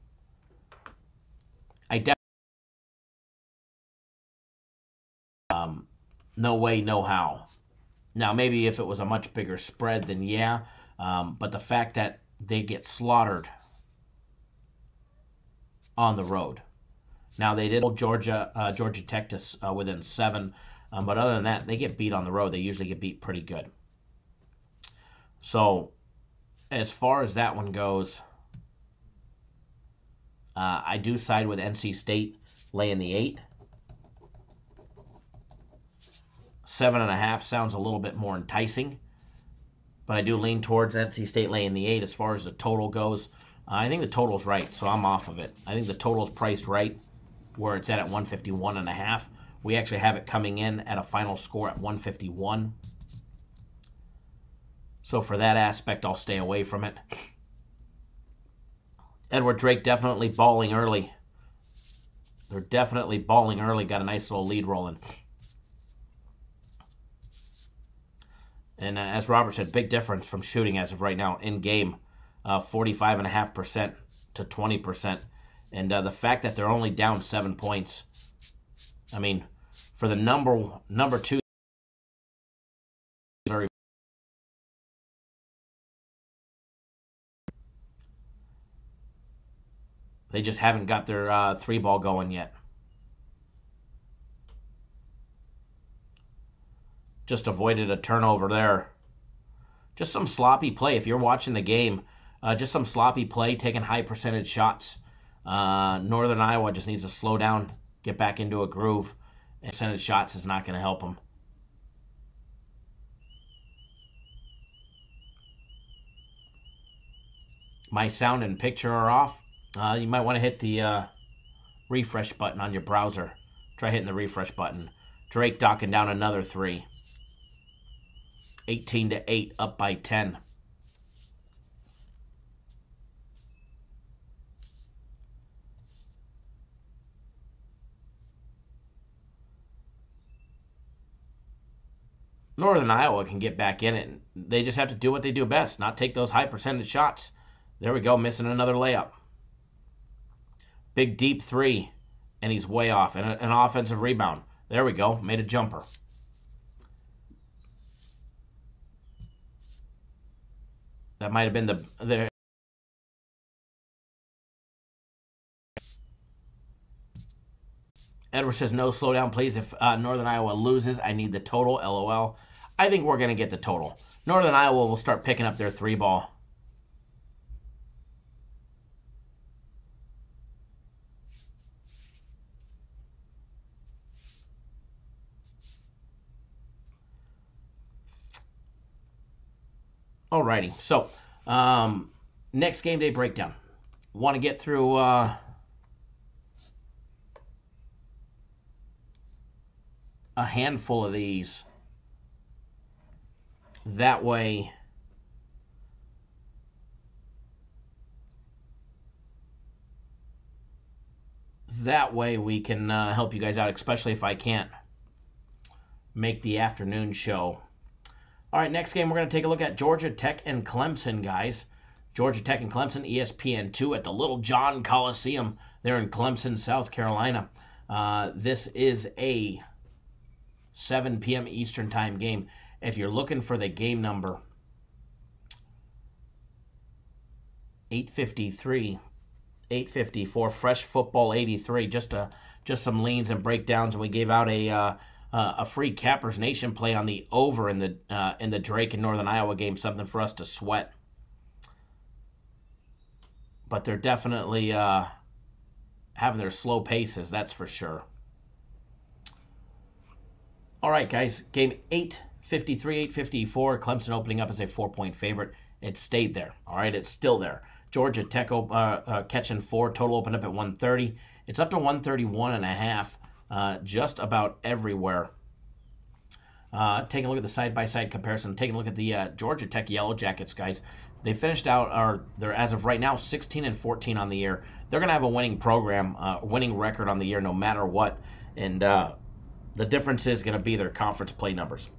No way, no how. Now, maybe if it was a much bigger spread, then yeah. But the fact that they get slaughtered on the road. Now, they did hold Georgia Tech to within 7. But other than that, they get beat on the road. They usually get beat pretty good. So, as far as that one goes, I do side with NC State laying the 8. 7.5 sounds a little bit more enticing, but I do lean towards NC State laying the 8 as far as the total goes. I think the total's right, so I'm off of it. I think the total's priced right where it's at 151.5. We actually have it coming in at a final score at 151. So for that aspect, I'll stay away from it. Edward Drake definitely balling early. They're definitely balling early. Got a nice little lead rolling. And as Robert said, big difference from shooting as of right now in game, 45.5% to 20%. And the fact that they're only down 7 points, I mean, for the number 2, they just haven't got their 3 ball going yet. Just avoided a turnover there. Just some sloppy play. If you're watching the game, just some sloppy play, taking high percentage shots. Northern Iowa just needs to slow down, get back into a groove. And percentage shots is not going to help them. My sound and picture are off. You might want to hit the refresh button on your browser. Try hitting the refresh button. Drake docking down another 3. 18-8, up by 10. Northern Iowa can get back in it. They just have to do what they do best, not take those high percentage shots. There we go, missing another layup. Big deep 3, and he's way off. And an offensive rebound. There we go, made a jumper. That might have been the Edward says, no slowdown, please. If Northern Iowa loses, I need the total, LOL. I think we're going to get the total. Northern Iowa will start picking up their 3 ball. Alrighty, so next game day breakdown. Want to get through a handful of these. That way we can help you guys out, especially if I can't make the afternoon show. All right, next game we're going to take a look at Georgia Tech and Clemson, guys. Georgia Tech and Clemson, ESPN2 at the Little John Coliseum there in Clemson, South Carolina. This is a 7 p.m. Eastern Time game. If you're looking for the game number, 853, 854, Fresh Football 83, just some leans and breakdowns, and we gave out a free Cappers Nation play on the over in the Drake and Northern Iowa game, something for us to sweat. But they're definitely having their slow paces, that's for sure. All right, guys, game 853, 854, Clemson opening up as a 4-point favorite. It stayed there. All right, it's still there. Georgia Tech catching 4, total opened up at 130. It's up to 131.5. Just about everywhere. Taking a look at the side-by-side comparison. Taking a look at the Georgia Tech Yellow Jackets, guys. They finished out, or they're as of right now 16-14 on the year. They're going to have a winning program, winning record on the year, no matter what. And the difference is going to be their conference play numbers.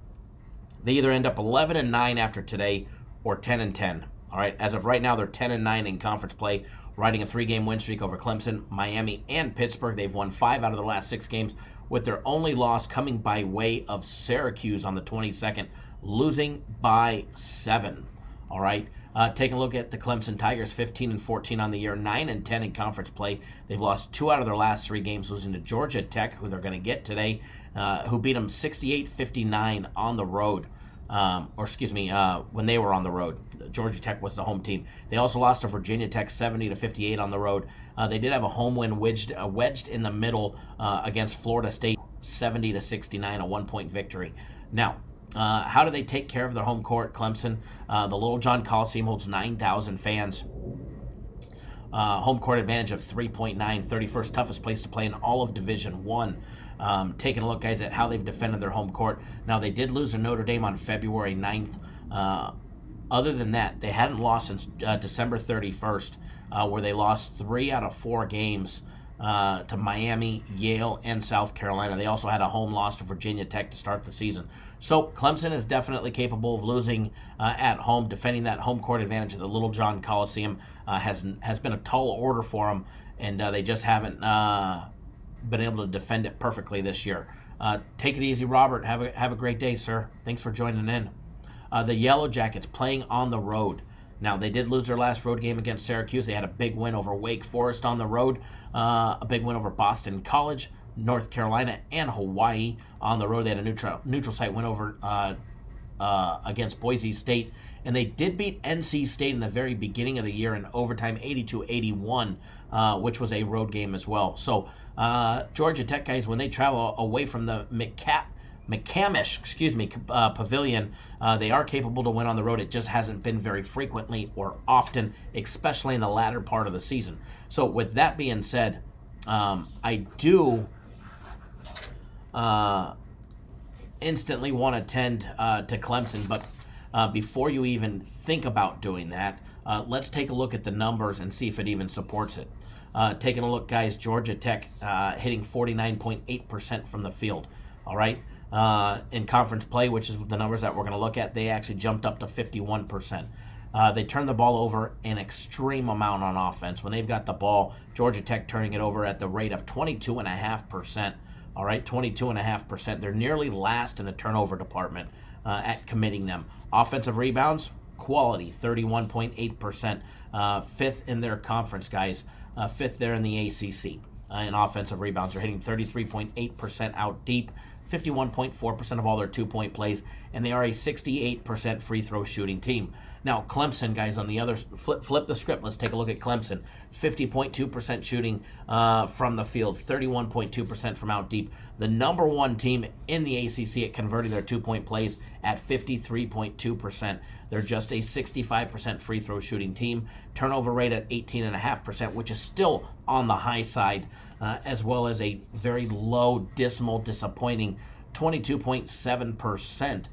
They either end up 11-9 after today, or 10-10. All right. As of right now, they're 10-9 in conference play, riding a 3-game win streak over Clemson, Miami, and Pittsburgh. They've won 5 out of the last 6 games, with their only loss coming by way of Syracuse on the 22nd, losing by 7. All right. Taking a look at the Clemson Tigers, 15-14 on the year, 9-10 in conference play. They've lost 2 out of their last 3 games, losing to Georgia Tech, who they're going to get today, who beat them 68-59 on the road. When they were on the road. Georgia Tech was the home team. They also lost to Virginia Tech 70-58 on the road. They did have a home win wedged in the middle against Florida State, 70-69, a 1-point victory. Now, how do they take care of their home court, Clemson? The Little John Coliseum holds 9,000 fans. Home court advantage of 3.9, 31st toughest place to play in all of Division I. Taking a look, guys, at how they've defended their home court. Now, they did lose to Notre Dame on February 9th. Other than that, they hadn't lost since December 31st, where they lost 3 out of 4 games to Miami, Yale, and South Carolina. They also had a home loss to Virginia Tech to start the season. So Clemson is definitely capable of losing at home. Defending that home court advantage at the Little John Coliseum has been a tall order for them, and they just haven't been able to defend it perfectly this year. Take it easy, Robert. Have a great day, sir. Thanks for joining in. The Yellow Jackets playing on the road. Now, they did lose their last road game against Syracuse. They had a big win over Wake Forest on the road, a big win over Boston College, North Carolina, and Hawaii on the road. They had a neutral site win over against Boise State, and they did beat NC State in the very beginning of the year in overtime, 82-81, which was a road game as well. So Georgia Tech, guys, when they travel away from the McCamish, pavilion, they are capable to win on the road. It just hasn't been very frequently or often, especially in the latter part of the season. So with that being said, I do instantly want to tend to Clemson, but before you even think about doing that, let's take a look at the numbers and see if it even supports it. Taking a look, guys, Georgia Tech hitting 49.8% from the field. All right. In conference play, which is the numbers that we're going to look at, they actually jumped up to 51%. They turn the ball over an extreme amount on offense. When they've got the ball, Georgia Tech turning it over at the rate of 22.5%. All right, 22.5%. They're nearly last in the turnover department at committing them. Offensive rebounds, quality, 31.8%. 5th in their conference, guys. 5th there in the ACC. In offensive rebounds, they're hitting 33.8% out deep, 51.4% of all their 2-point plays, and they are a 68% free throw shooting team. Now, Clemson, guys, on the other, flip the script. Let's take a look at Clemson. 50.2% shooting from the field, 31.2% from out deep. The number 1 team in the ACC at converting their 2-point plays at 53.2%. They're just a 65% free throw shooting team. Turnover rate at 18.5%, which is still on the high side, as well as a very low, dismal, disappointing 22.7%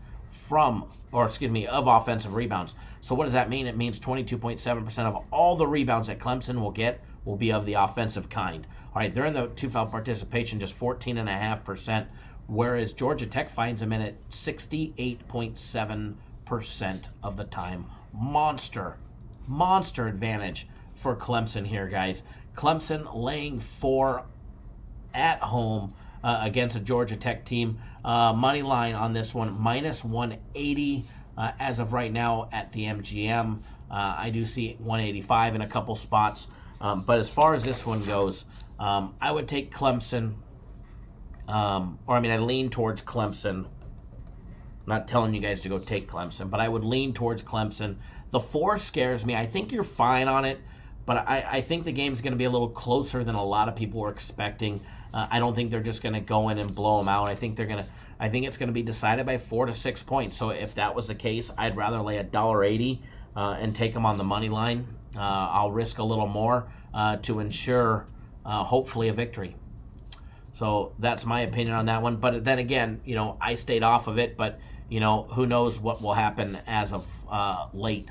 of offensive rebounds. So what does that mean? It means 22.7% of all the rebounds that Clemson will get will be of the offensive kind. All right, they're in the 2-foul participation, just 14.5%, whereas Georgia Tech finds them in at 68.7% of the time. Monster advantage for Clemson here, guys. Clemson laying 4 at home against a Georgia Tech team. Money line on this one, minus 180 as of right now at the MGM. I do see 185 in a couple spots. But as far as this one goes, I would take Clemson, I lean towards Clemson. I'm not telling you guys to go take Clemson, but I would lean towards Clemson. The 4 scares me. I think you're fine on it, but I think the game's going to be a little closer than a lot of people were expecting. I don't think they're just going to go in and blow them out. I think it's going to be decided by 4 to 6 points. So if that was the case, I'd rather lay $1.80 and take them on the money line. I'll risk a little more to ensure, hopefully, a victory. So that's my opinion on that one. But then again, I stayed off of it, but who knows what will happen as of late.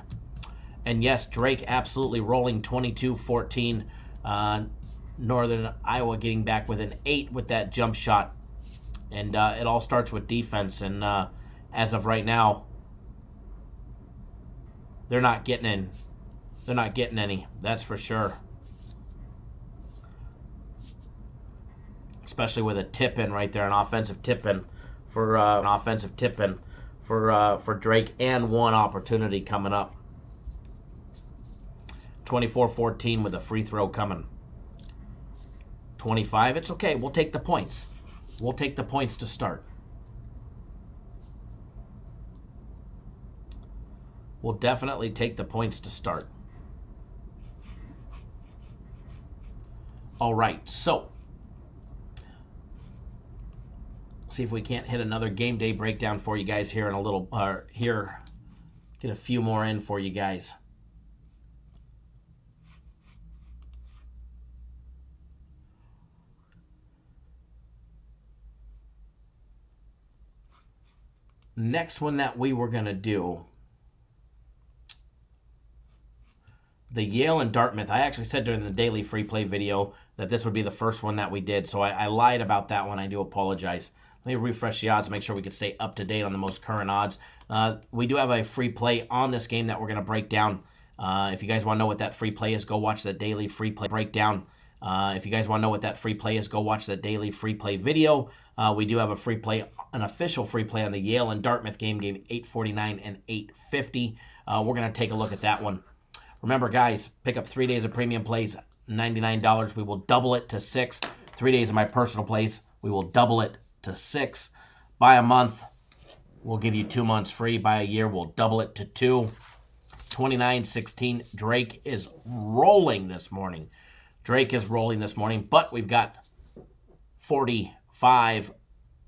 And yes, Drake absolutely rolling 22-14. Northern Iowa getting back with an 8 with that jump shot. And it all starts with defense. And as of right now, they're not getting in. They're not getting any. That's for sure. Especially with a tip-in right there, an offensive tip-in for Drake, and one opportunity coming up. 24-14 with a free throw coming. 25. It's okay. We'll take the points. We'll take the points to start. We'll definitely take the points to start. All right, so see if we can't hit another game day breakdown for you guys here in a little. Get a few more in for you guys. Next one that we were gonna do, the Yale and Dartmouth. I actually said during the daily free play video that this would be the first one that we did, so I lied about that one. I do apologize. Let me refresh the odds, make sure we can stay up to date on the most current odds. We do have a free play on this game that we're going to break down. If you guys want to know what that free play is, go watch the daily free play breakdown. If you guys want to know what that free play is, go watch the daily free play video. We do have a free play, an official free play on the Yale and Dartmouth game 849 and 850. We're going to take a look at that one. Remember, guys, pick up 3 days of premium plays, $99. We will double it to 6. 3 days of my personal plays, we will double it to 6. Buy a month, we'll give you 2 months free. Buy a year, we'll double it to 2. 29-16. Drake is rolling this morning. Drake is rolling this morning, but we've got 45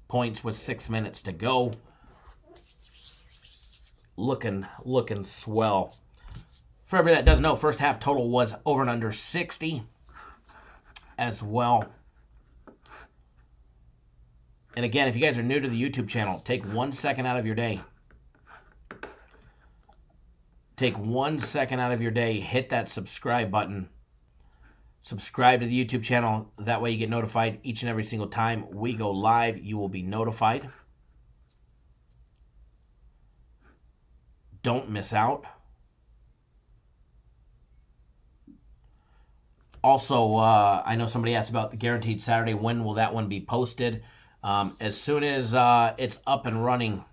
points with 6 minutes to go. Looking swell. For everybody that doesn't know, first half total was over and under 60 as well. And again, if you guys are new to the YouTube channel, take 1 second out of your day. Take 1 second out of your day, hit that subscribe button. Subscribe to the YouTube channel. That way you get notified each and every single time we go live. You will be notified. Don't miss out. Also, I know somebody asked about the Guaranteed Saturday. When will that one be posted? As soon as it's up and running,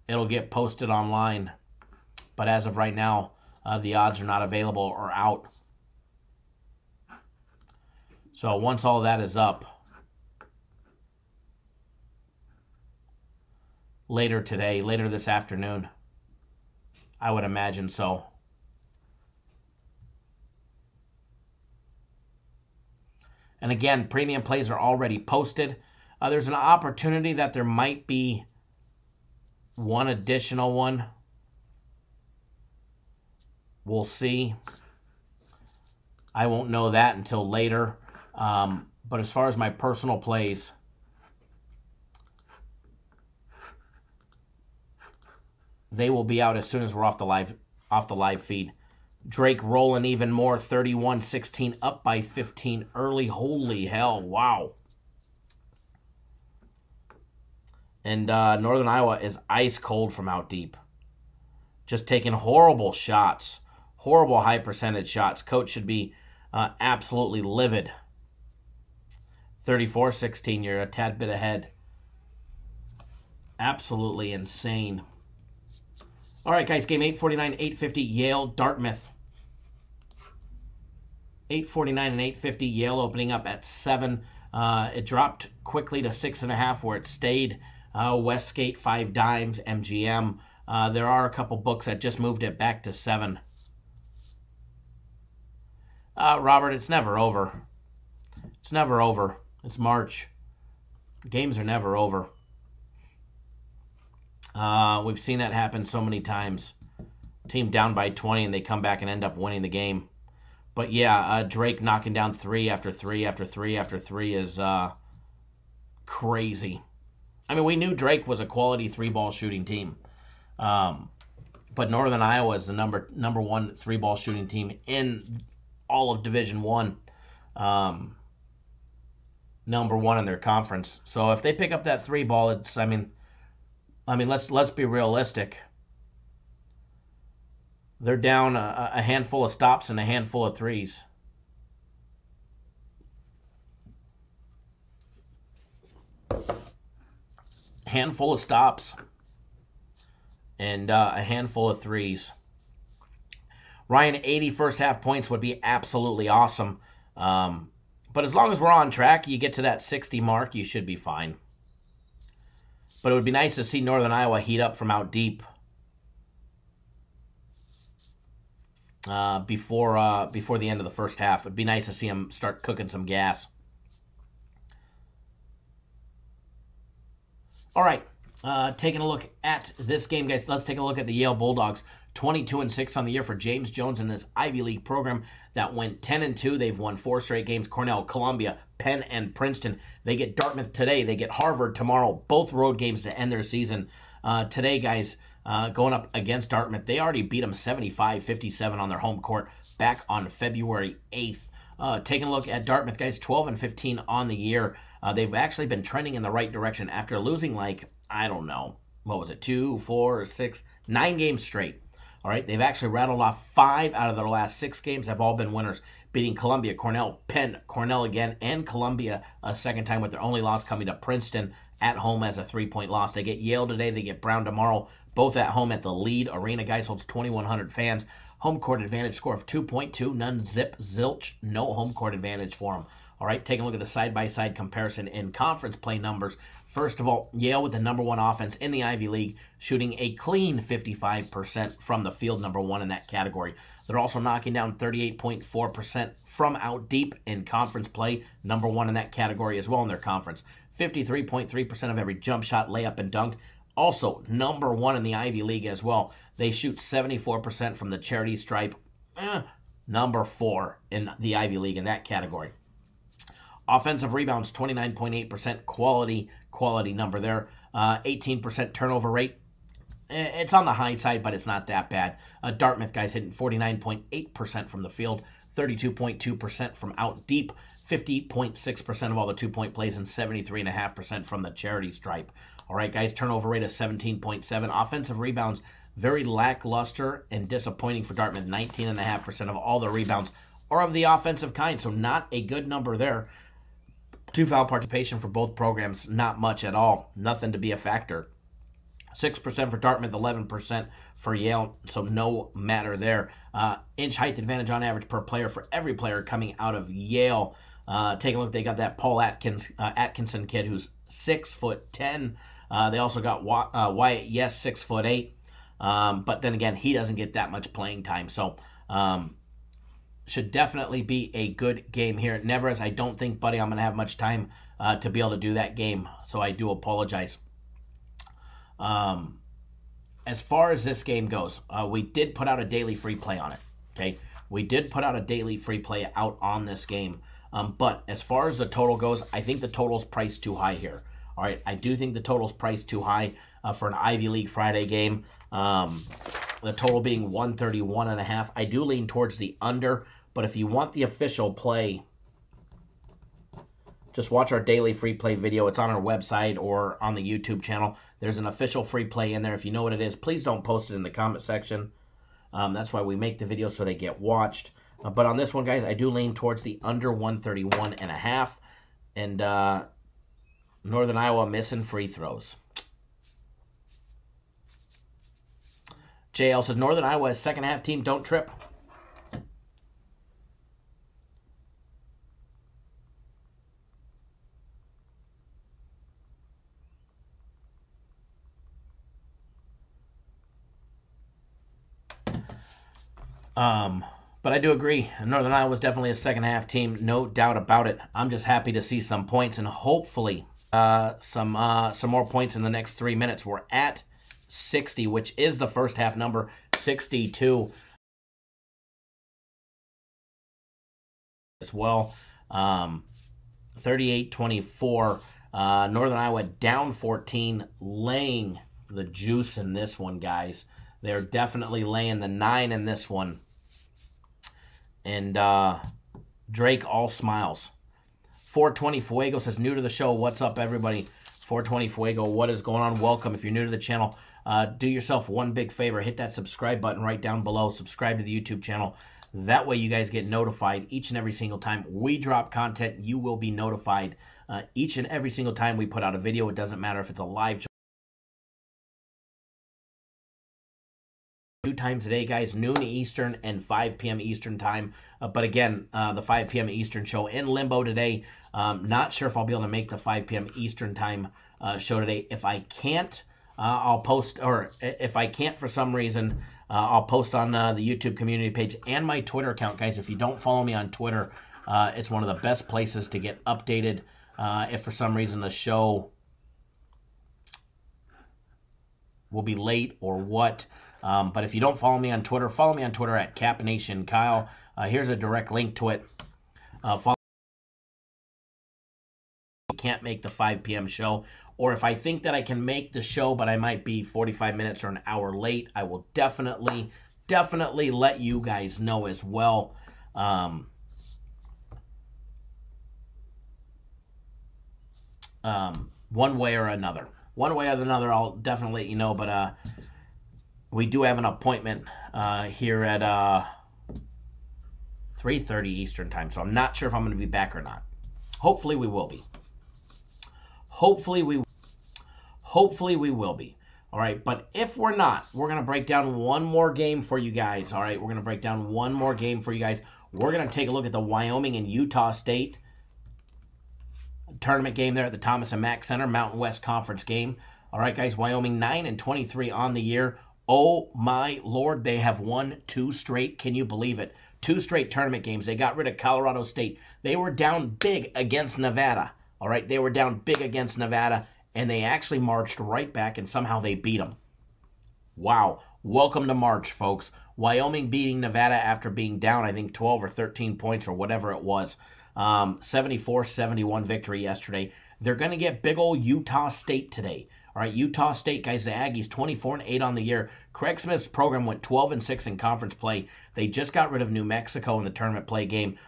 it'll get posted online. But as of right now, the odds are not available or out. So once all that is up, later today, later this afternoon, I would imagine so. And again, premium plays are already posted. There's an opportunity that there might be one additional one. We'll see. I won't know that until later. But as far as my personal plays, they will be out as soon as we're off the live feed. Drake rolling even more, 31-16, up by 15 early. Holy hell, wow. And Northern Iowa is ice cold from out deep. Just taking horrible shots, horrible high percentage shots. Coach should be absolutely livid. 34-16, you're a tad bit ahead. Absolutely insane. All right, guys, game 849, 850, Yale, Dartmouth. 849 and 850, Yale opening up at 7. It dropped quickly to 6.5 where it stayed. Westgate, 5 dimes, MGM. There are a couple books that just moved it back to 7. Robert, it's never over. It's never over. It's March. Games are never over. We've seen that happen so many times. Team down by 20 and they come back and end up winning the game. But yeah, Drake knocking down 3 after 3 after 3 after 3 is crazy. I mean, we knew Drake was a quality 3-ball shooting team. But Northern Iowa is the number one three-ball shooting team in all of Division One. Number one in their conference. So if they pick up that three ball, it's I mean let's be realistic. They're down a handful of stops and a handful of threes. Handful of stops and a handful of threes. Ryan, 80 first half points would be absolutely awesome. But as long as we're on track, you get to that 60 mark, you should be fine. But it would be nice to see Northern Iowa heat up from out deep before the end of the first half. It'd be nice to see them start cooking some gas. All right, taking a look at this game, guys. Let's take a look at the Yale Bulldogs. 22-6 on the year for James Jones and this Ivy League program that went 10-2. They've won 4 straight games. Cornell, Columbia, Penn, and Princeton. They get Dartmouth today. They get Harvard tomorrow. Both road games to end their season. Today, guys, going up against Dartmouth. They already beat them 75-57 on their home court back on February 8th. Taking a look at Dartmouth, guys, 12-15 on the year. They've actually been trending in the right direction after losing, like, I don't know, what was it, 2, 4, 6, 9 games straight. All right, they've actually rattled off 5 out of their last 6 games, have all been winners, beating Columbia, Cornell, Penn, Cornell again, and Columbia a second time, with their only loss coming to Princeton at home as a 3-point loss. They get Yale today, they get Brown tomorrow, both at home at the Lead Arena. Guys, holds 2,100 fans. Home court advantage score of 2.2, none, zip, zilch, no home court advantage for them. All right, taking a look at the side-by-side comparison in conference play numbers. First of all, Yale with the number 1 offense in the Ivy League, shooting a clean 55% from the field, number 1 in that category. They're also knocking down 38.4% from out deep in conference play, number 1 in that category as well in their conference. 53.3% of every jump shot, layup, and dunk, also number 1 in the Ivy League as well. They shoot 74% from the charity stripe, number 4 in the Ivy League in that category. Offensive rebounds, 29.8%, quality number there. 18% turnover rate. It's on the high side, but it's not that bad. Dartmouth, guys, hitting 49.8% from the field, 32.2% from out deep, 50.6% of all the 2-point plays, and 73.5% from the charity stripe. All right, guys, turnover rate of 17.7. Offensive rebounds, very lackluster and disappointing for Dartmouth. 19.5% of all the rebounds are of the offensive kind, so not a good number there. 2 foul participation for both programs, not much at all. Nothing to be a factor. 6% for Dartmouth, 11% for Yale, so no matter there. Inch height advantage on average per player for every player coming out of Yale. Take a look, they got that Paul Atkinson kid who's 6'10". They also got Wyatt, yes, 6'8". But then again, he doesn't get that much playing time, so should definitely be a good game here. Never as I don't think, buddy, I'm going to have much time to be able to do that game, so I do apologize. As far as this game goes, we did put out a daily free play on it, okay? We did put out a daily free play out on this game, but as far as the total goes, I think the total's priced too high here. All right, I do think the total's priced too high for an Ivy League Friday game. The total being 131.5. I do lean towards the under, but if you want the official play, just watch our daily free play video. It's on our website or on the YouTube channel. There's an official free play in there. If you know what it is, please don't post it in the comment section. That's why we make the videos, so they get watched. But on this one, guys, I do lean towards the under 131.5. And Northern Iowa missing free throws. JL says, Northern Iowa's second half team, don't trip. But I do agree. Northern Iowa was definitely a second half team, no doubt about it. I'm just happy to see some points and hopefully some more points in the next 3 minutes. We're at 60, which is the first half number, 62 as well. 38-24. Northern Iowa down 14, laying the juice in this one, guys. They're definitely laying the 9 in this one. And Drake all smiles. 420 Fuego says, new to the show. What's up, everybody? 420 Fuego, what is going on? Welcome. If you're new to the channel, do yourself one big favor. Hit that subscribe button right down below. Subscribe to the YouTube channel. That way you guys get notified each and every single time we drop content. You will be notified each and every single time we put out a video. It doesn't matter if it's a live show. 2 times a day, guys, noon Eastern and 5 p.m. Eastern time. But again, the 5 p.m. Eastern show in limbo today. Not sure if I'll be able to make the 5 p.m. Eastern time show today. If I can't, I'll post, or if I can't for some reason, I'll post on the YouTube community page and my Twitter account, guys. If you don't follow me on Twitter, it's one of the best places to get updated. If for some reason the show will be late or what. But if you don't follow me on Twitter, follow me on Twitter at CapNationKyle. Here's a direct link to it. Follow. Can't make the 5 p.m. show, or if I think that I can make the show, but I might be 45 minutes or an hour late, I will definitely let you guys know as well. One way or another. One way or another, I'll definitely let you know, but we do have an appointment here at 3:30 Eastern time, so I'm not sure if I'm going to be back or not. Hopefully we will be. Hopefully we will be. All right, but if we're not, we're going to break down one more game for you guys. All right, we're going to break down one more game for you guys. We're going to take a look at the Wyoming and Utah State tournament game there at the Thomas and Mack Center, Mountain West Conference game. All right, guys, Wyoming 9-23 on the year. Oh, my Lord, they have won 2 straight. Can you believe it? 2 straight tournament games. They got rid of Colorado State. They were down big against Nevada. All right, they were down big against Nevada, and they actually marched right back, and somehow they beat them. Wow. Welcome to March, folks. Wyoming beating Nevada after being down, I think, 12 or 13 points or whatever it was. 74-71 victory yesterday. They're going to get big old Utah State today. All right, Utah State, guys, the Aggies 24-8 on the year. Craig Smith's program went 12-6 in conference play. They just got rid of New Mexico in the tournament play game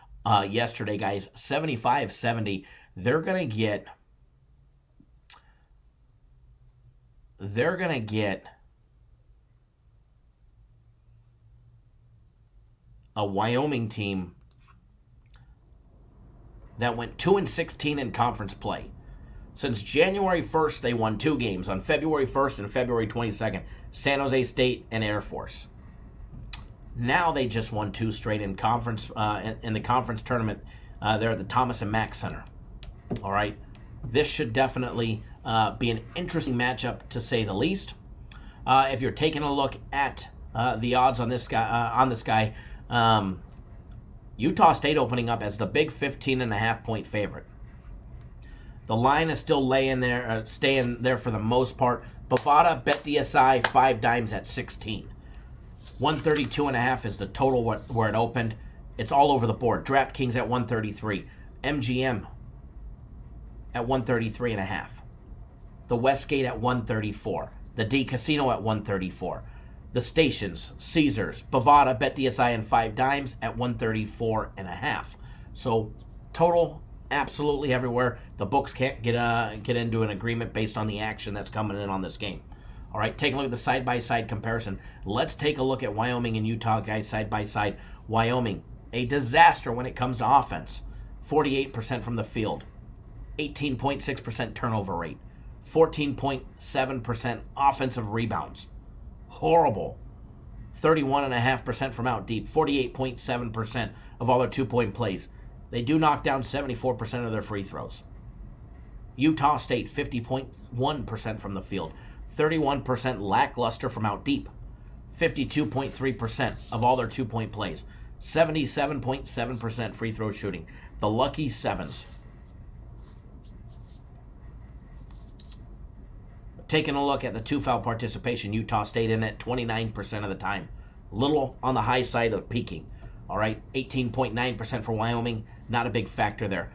yesterday, guys. 75-70. They're going to get a Wyoming team that went 2-16 in conference play. Since January 1st, they won 2 games on February 1st and February 22nd, San Jose State and Air Force. Now they just won 2 straight in conference in the conference tournament there at the Thomas and Mack Center. All right, this should definitely be an interesting matchup to say the least. If you're taking a look at the odds on this guy, Utah State opening up as the big 15.5 point favorite. The line is still staying there for the most part. Bovada, BetDSI, 5 dimes at 16. 132.5 is the total where it opened. It's all over the board. DraftKings at 133. MGM at 133.5. The Westgate at 134. The D Casino at 134. The stations, Caesars, Bovada, BetDSI, and 5 dimes at 134.5. So total absolutely everywhere. The books can't get into an agreement based on the action that's coming in on this game. All right, take a look at the side-by-side comparison. Let's take a look at Wyoming and Utah, guys, side-by-side. Wyoming, a disaster when it comes to offense. 48% from the field. 18.6% turnover rate. 14.7% offensive rebounds. Horrible. 31.5% from out deep. 48.7% of all their 2-point plays. They do knock down 74% of their free throws. Utah State, 50.1% from the field. 31% lackluster from out deep. 52.3% of all their 2-point plays. 77.7% free throw shooting. The lucky sevens. Taking a look at the 2-foul participation, Utah State in at 29% of the time. Little on the high side of peaking. All right, 18.9% for Wyoming. Not a big factor there.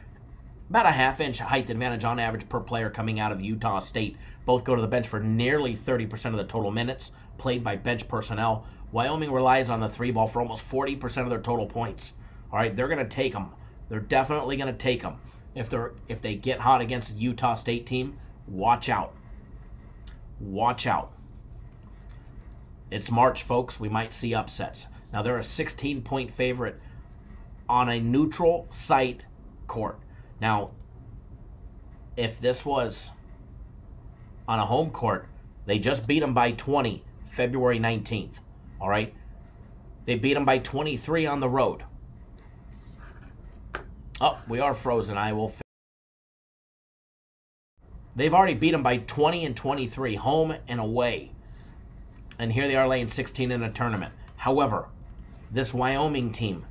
about a half-inch height advantage on average per player coming out of Utah State. Both go to the bench for nearly 30% of the total minutes played by bench personnel. Wyoming relies on the three ball for almost 40% of their total points. All right, they're going to take them. They're definitely going to take them. If they get hot against a Utah State team, watch out. Watch out. It's March, folks. We might see upsets. Now, they're a 16-point favorite on a neutral site court. Now, if this was on a home court, they just beat them by 20 February 19th. All right? They beat them by 23 on the road. Oh, we are frozen. They've already beat them by 20 and 23, home and away. And here they are laying 16 in a tournament. However, this Wyoming team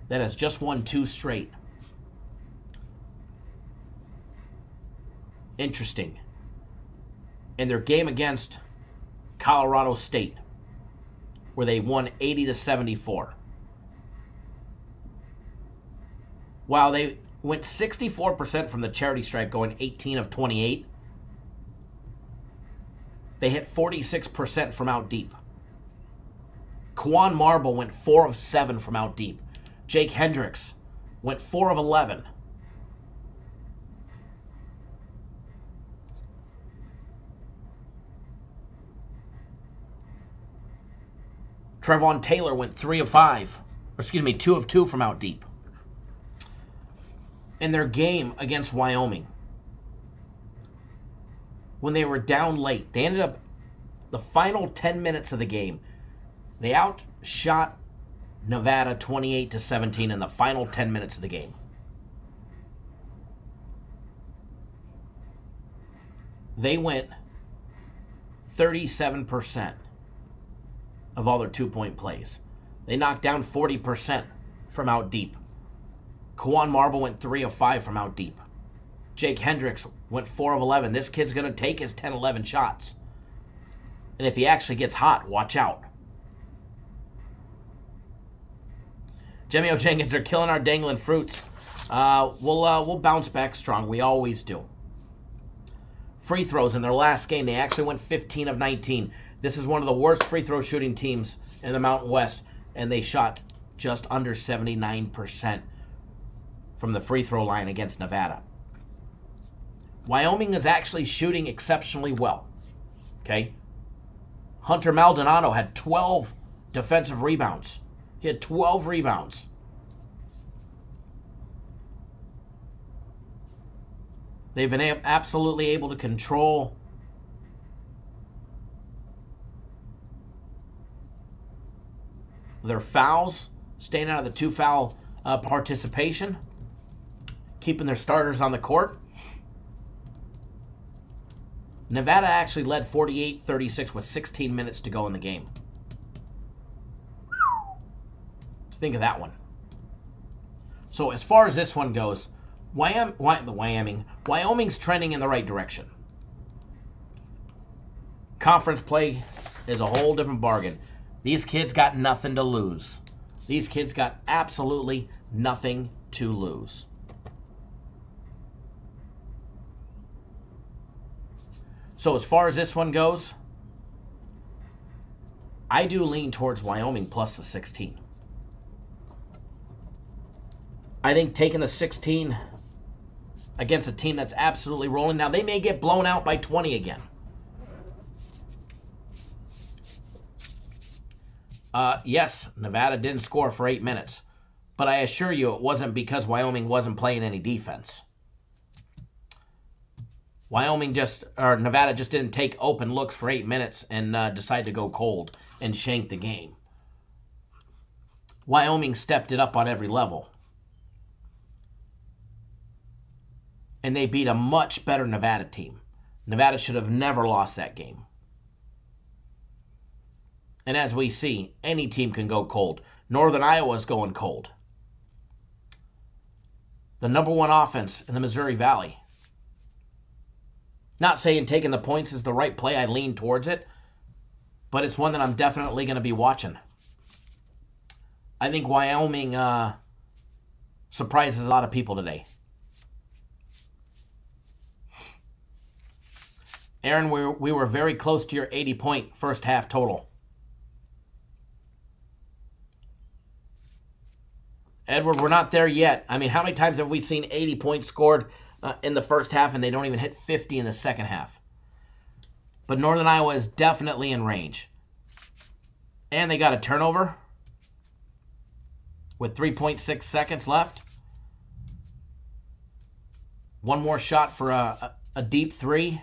that has just won 2 straight. Interesting. In their game against Colorado State, where they won 80-74. While they went 64% from the charity stripe, going 18 of 28, they hit 46% from out deep. Quan Marble went 4 of 7 from out deep. Jake Hendricks went 4 of 11. Trevon Taylor went 3 of 5. Or excuse me, 2 of 2 from out deep. In their game against Wyoming, when they were down late, they ended up, the final 10 minutes of the game, they outshot Nevada 28-17 in the final 10 minutes of the game. They went 37% of all their 2-point plays. They knocked down 40% from out deep. Quan Marble went 3 of 5 from out deep. Jake Hendricks went 4 of 11. This kid's going to take his 10-11 shots. And if he actually gets hot, watch out. Jemio Jenkins, they're killing our dangling fruits. We'll bounce back strong. We always do. Free throws in their last game, they actually went 15 of 19. This is one of the worst free throw shooting teams in the Mountain West, and they shot just under 79% from the free throw line against Nevada. Wyoming is actually shooting exceptionally well. Okay? Hunter Maldonado had 12 defensive rebounds. He had 12 rebounds. They've been absolutely able to control their fouls, staying out of the 2-foul participation, keeping their starters on the court. Nevada actually led 48-36 with 16 minutes to go in the game. Think of that one. So as far as this one goes, Wyoming's trending in the right direction. Conference play is a whole different bargain. These kids got nothing to lose. These kids got absolutely nothing to lose. So as far as this one goes, I do lean towards Wyoming plus the 16. I think taking the 16 against a team that's absolutely rolling. Now, they may get blown out by 20 again. Yes, Nevada didn't score for 8 minutes. But I assure you it wasn't because Wyoming wasn't playing any defense. Nevada just didn't take open looks for 8 minutes and decide to go cold and shank the game. Wyoming stepped it up on every level. And they beat a much better Nevada team. Nevada should have never lost that game. And as we see, any team can go cold. Northern Iowa's going cold. The #1 offense in the Missouri Valley. Not saying taking the points is the right play. I lean towards it. But it's one that I'm definitely going to be watching. I think Wyoming surprises a lot of people today. Aaron, we were very close to your 80-point first half total. Edward, we're not there yet. I mean, how many times have we seen 80 points scored in the first half and they don't even hit 50 in the second half? But Northern Iowa is definitely in range. And they got a turnover with 3.6 seconds left. One more shot for a deep three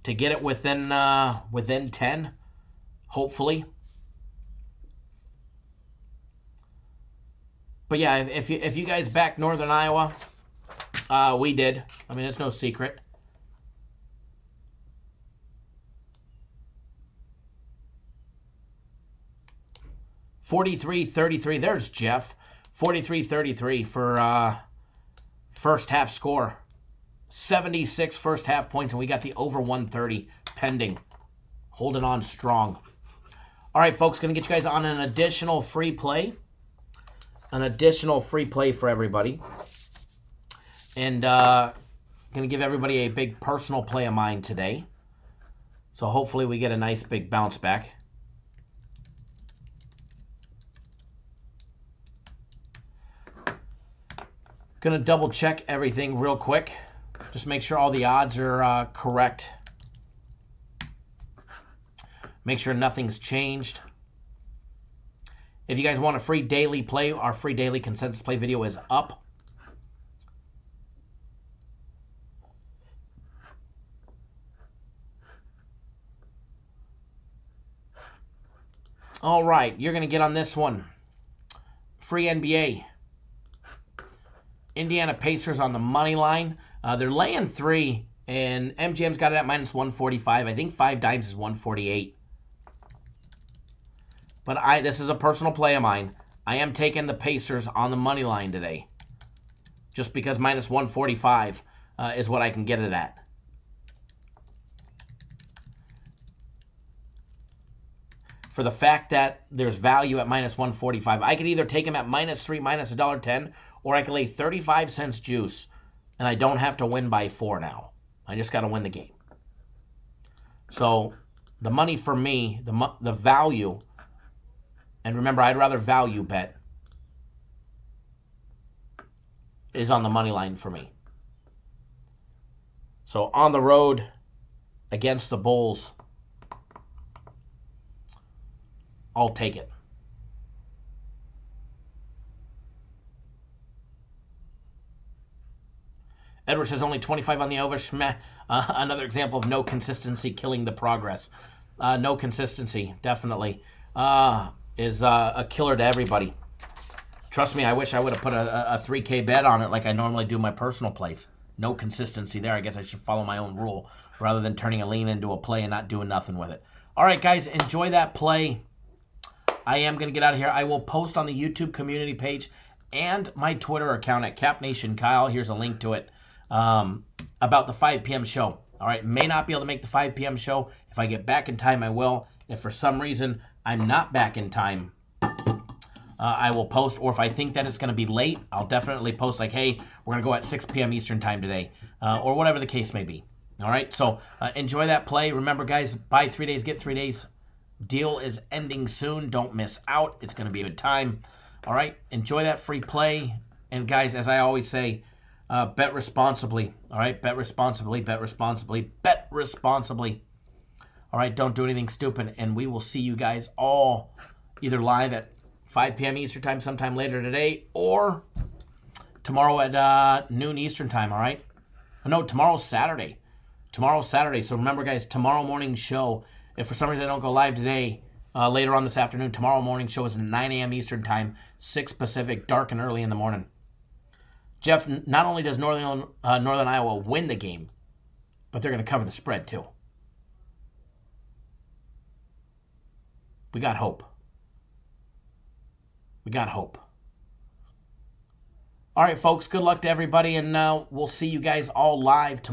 to get it within 10, hopefully. But yeah, if you guys back Northern Iowa, we did. I mean, it's no secret. $43-33. There's Jeff. 43-33 for first half score. 76 first half points, and we got the over 130 pending. Holding on strong. All right, folks, going to get you guys on an additional free play. An additional free play for everybody. And going to give everybody a big personal play of mine today. So hopefully we get a nice big bounce back. Going to double check everything real quick. Just make sure all the odds are correct. Make sure nothing's changed. If you guys want a free daily play, our free daily consensus play video is up. All right, you're going to get on this one. Free NBA. Indiana Pacers on the money line. They're laying 3, and MGM's got it at minus 145. I think 5 dimes is 148. But this is a personal play of mine. I am taking the Pacers on the money line today. Just because minus 145 is what I can get it at. For the fact that there's value at minus 145. I could either take them at minus 3, minus $1.10, or I could lay 35 cents juice, and I don't have to win by 4 now. I just got to win the game. So the money for me, the value, and remember, I'd rather value bet, is on the money line for me. So on the road against the Bulls, I'll take it. Edward says only 25 on the over. Another example of no consistency killing the progress. No consistency, definitely, is a killer to everybody. Trust me, I wish I would have put a 3K bet on it like I normally do my personal plays. No consistency there. I guess I should follow my own rule rather than turning a lean into a play and not doing nothing with it. All right, guys, enjoy that play. I am going to get out of here. I will post on the YouTube community page and my Twitter account at CapNationKyle. Here's a link to it. About the 5 p.m. show. All right, may not be able to make the 5 p.m. show. If I get back in time, I will. If for some reason I'm not back in time, I will post. Or if I think that it's going to be late, I'll definitely post like, hey, we're going to go at 6 p.m. Eastern time today, or whatever the case may be. All right, so enjoy that play. Remember, guys, buy 3 days, get 3 days. Deal is ending soon. Don't miss out. It's going to be a good time. All right, enjoy that free play. And, guys, as I always say, bet responsibly. All right, bet responsibly, bet responsibly, bet responsibly. All right, don't do anything stupid. And we will see you guys all either live at 5 p.m. Eastern time sometime later today or tomorrow at noon Eastern time, all right? No, tomorrow's Saturday. Tomorrow's Saturday. So remember, guys, tomorrow morning show, if for some reason I don't go live today, later on this afternoon, tomorrow morning show is 9 a.m. Eastern time, 6 Pacific, dark and early in the morning. Jeff, not only does Northern Iowa win the game, but they're going to cover the spread too. We got hope. We got hope. All right, folks, good luck to everybody, and we'll see you guys all live tomorrow.